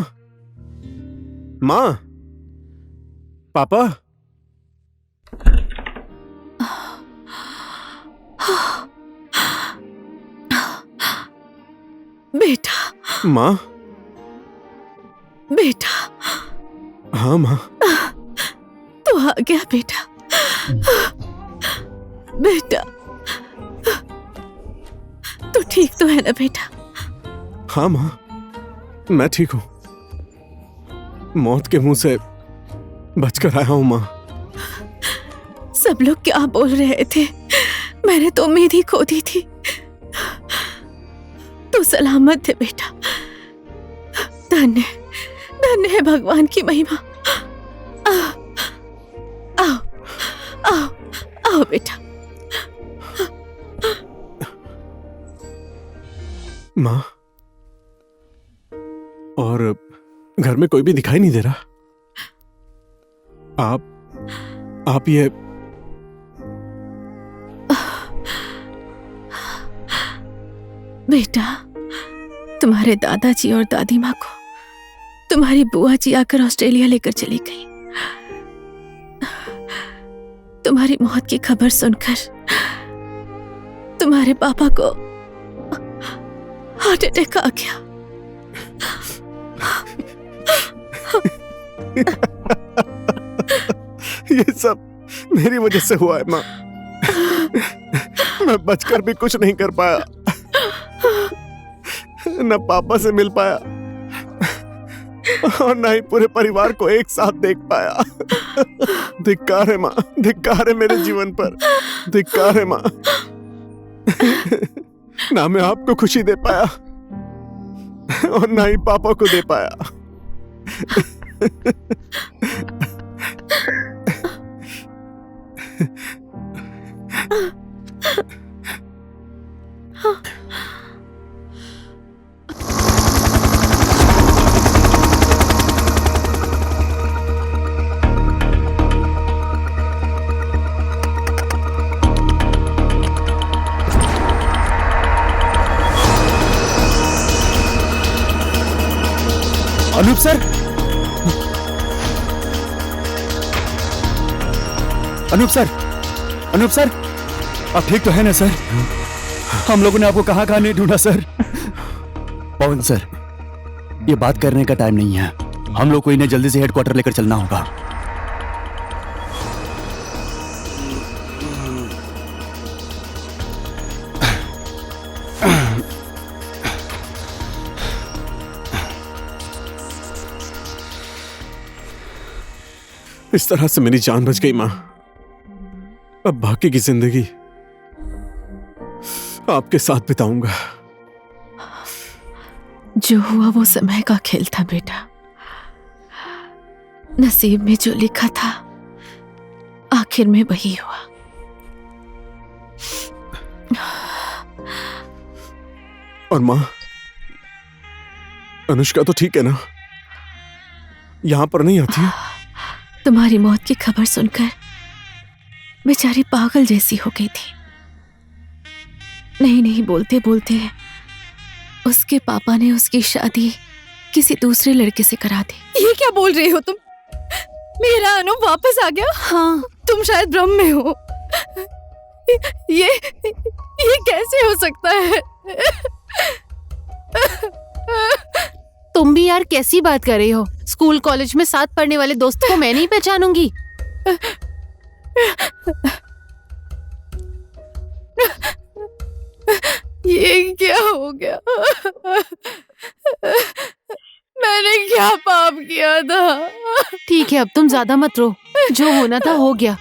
Speaker 12: माँ, पापा।
Speaker 2: बेटा।
Speaker 12: माँ।
Speaker 2: बेटा।
Speaker 12: हाँ माँ।
Speaker 2: तू आ गया बेटा। बेटा, तू ठीक तो है ना बेटा?
Speaker 12: हाँ माँ, मैं ठीक हूँ। मौत के मुंह से बचकर आया हूँ माँ।
Speaker 2: सब लोग क्या बोल रहे थे? मैंने तो उम्मीद ही खो दी थी। तू सलामत है बेटा। धन्य धन्य है भगवान की महिमा। आओ आओ आओ बेटा।
Speaker 12: माँ, और घर में कोई भी दिखाई नहीं दे रहा। आप ये
Speaker 2: बेटा, तुम्हारे दादाजी और दादी माँ को तुम्हारी बुआ जी आकर ऑस्ट्रेलिया लेकर चली गई। तुम्हारी मौत की खबर सुनकर तुम्हारे पापा को हार्ट अटैक आ गया।
Speaker 12: ये सब मेरी वजह से हुआ है माँ। मैं बचकर भी कुछ नहीं कर पाया, न पापा से मिल पाया और न ही पूरे परिवार को एक साथ देख पाया। धिक्कार है माँ, धिक्कार है मेरे जीवन पर, धिक्कार है माँ। ना मैं आपको खुशी दे पाया और ना ही पापा को दे पाया।
Speaker 13: Anoop sir, Anoop sir, Anoop sir, आप ठीक तो है ना सर? हम लोगों ने आपको कहां कहां नहीं ढूंढा सर। पवन सर, ये बात करने का टाइम नहीं है। हम लोग को इन्हें जल्दी से हेडक्वार्टर लेकर चलना होगा।
Speaker 12: इस तरह से मेरी जान बच गई माँ। अब बाकी की जिंदगी आपके साथ बिताऊंगा।
Speaker 2: जो हुआ वो समय का खेल था बेटा। नसीब में जो लिखा था आखिर में वही हुआ।
Speaker 12: और माँ, अनुष्का तो ठीक है ना? यहां पर नहीं आती है?
Speaker 2: तुम्हारी मौत की खबर सुनकर बेचारी पागल जैसी हो गई थी। नहीं बोलते बोलते उसके पापा ने उसकी शादी किसी दूसरे लड़के से करा दी।
Speaker 17: ये क्या बोल रहे हो तुम? मेरा अनूप वापस आ गया?
Speaker 2: हाँ।
Speaker 17: तुम शायद भ्रम में हो। ये कैसे हो सकता है?
Speaker 1: तुम भी यार कैसी बात कर रही हो? स्कूल कॉलेज में साथ पढ़ने वाले दोस्त को मैं नहीं पहचानूंगी।
Speaker 17: ये क्या हो गया? मैंने क्या पाप किया था?
Speaker 1: ठीक है, अब तुम ज्यादा मत रो। जो होना था हो गया।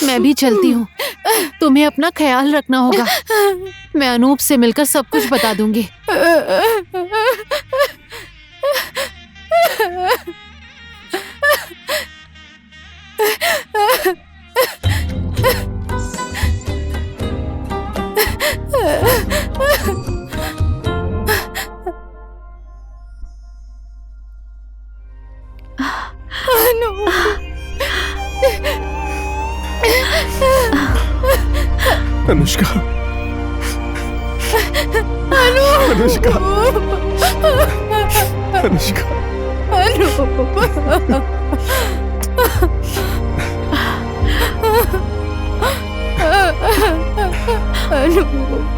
Speaker 18: मैं भी चलती हूँ। तुम्हें अपना ख्याल रखना होगा। मैं अनूप से मिलकर सब कुछ बता दूंगी।
Speaker 12: अनुष्का, अनुष्का, अनुष्का,
Speaker 2: अनु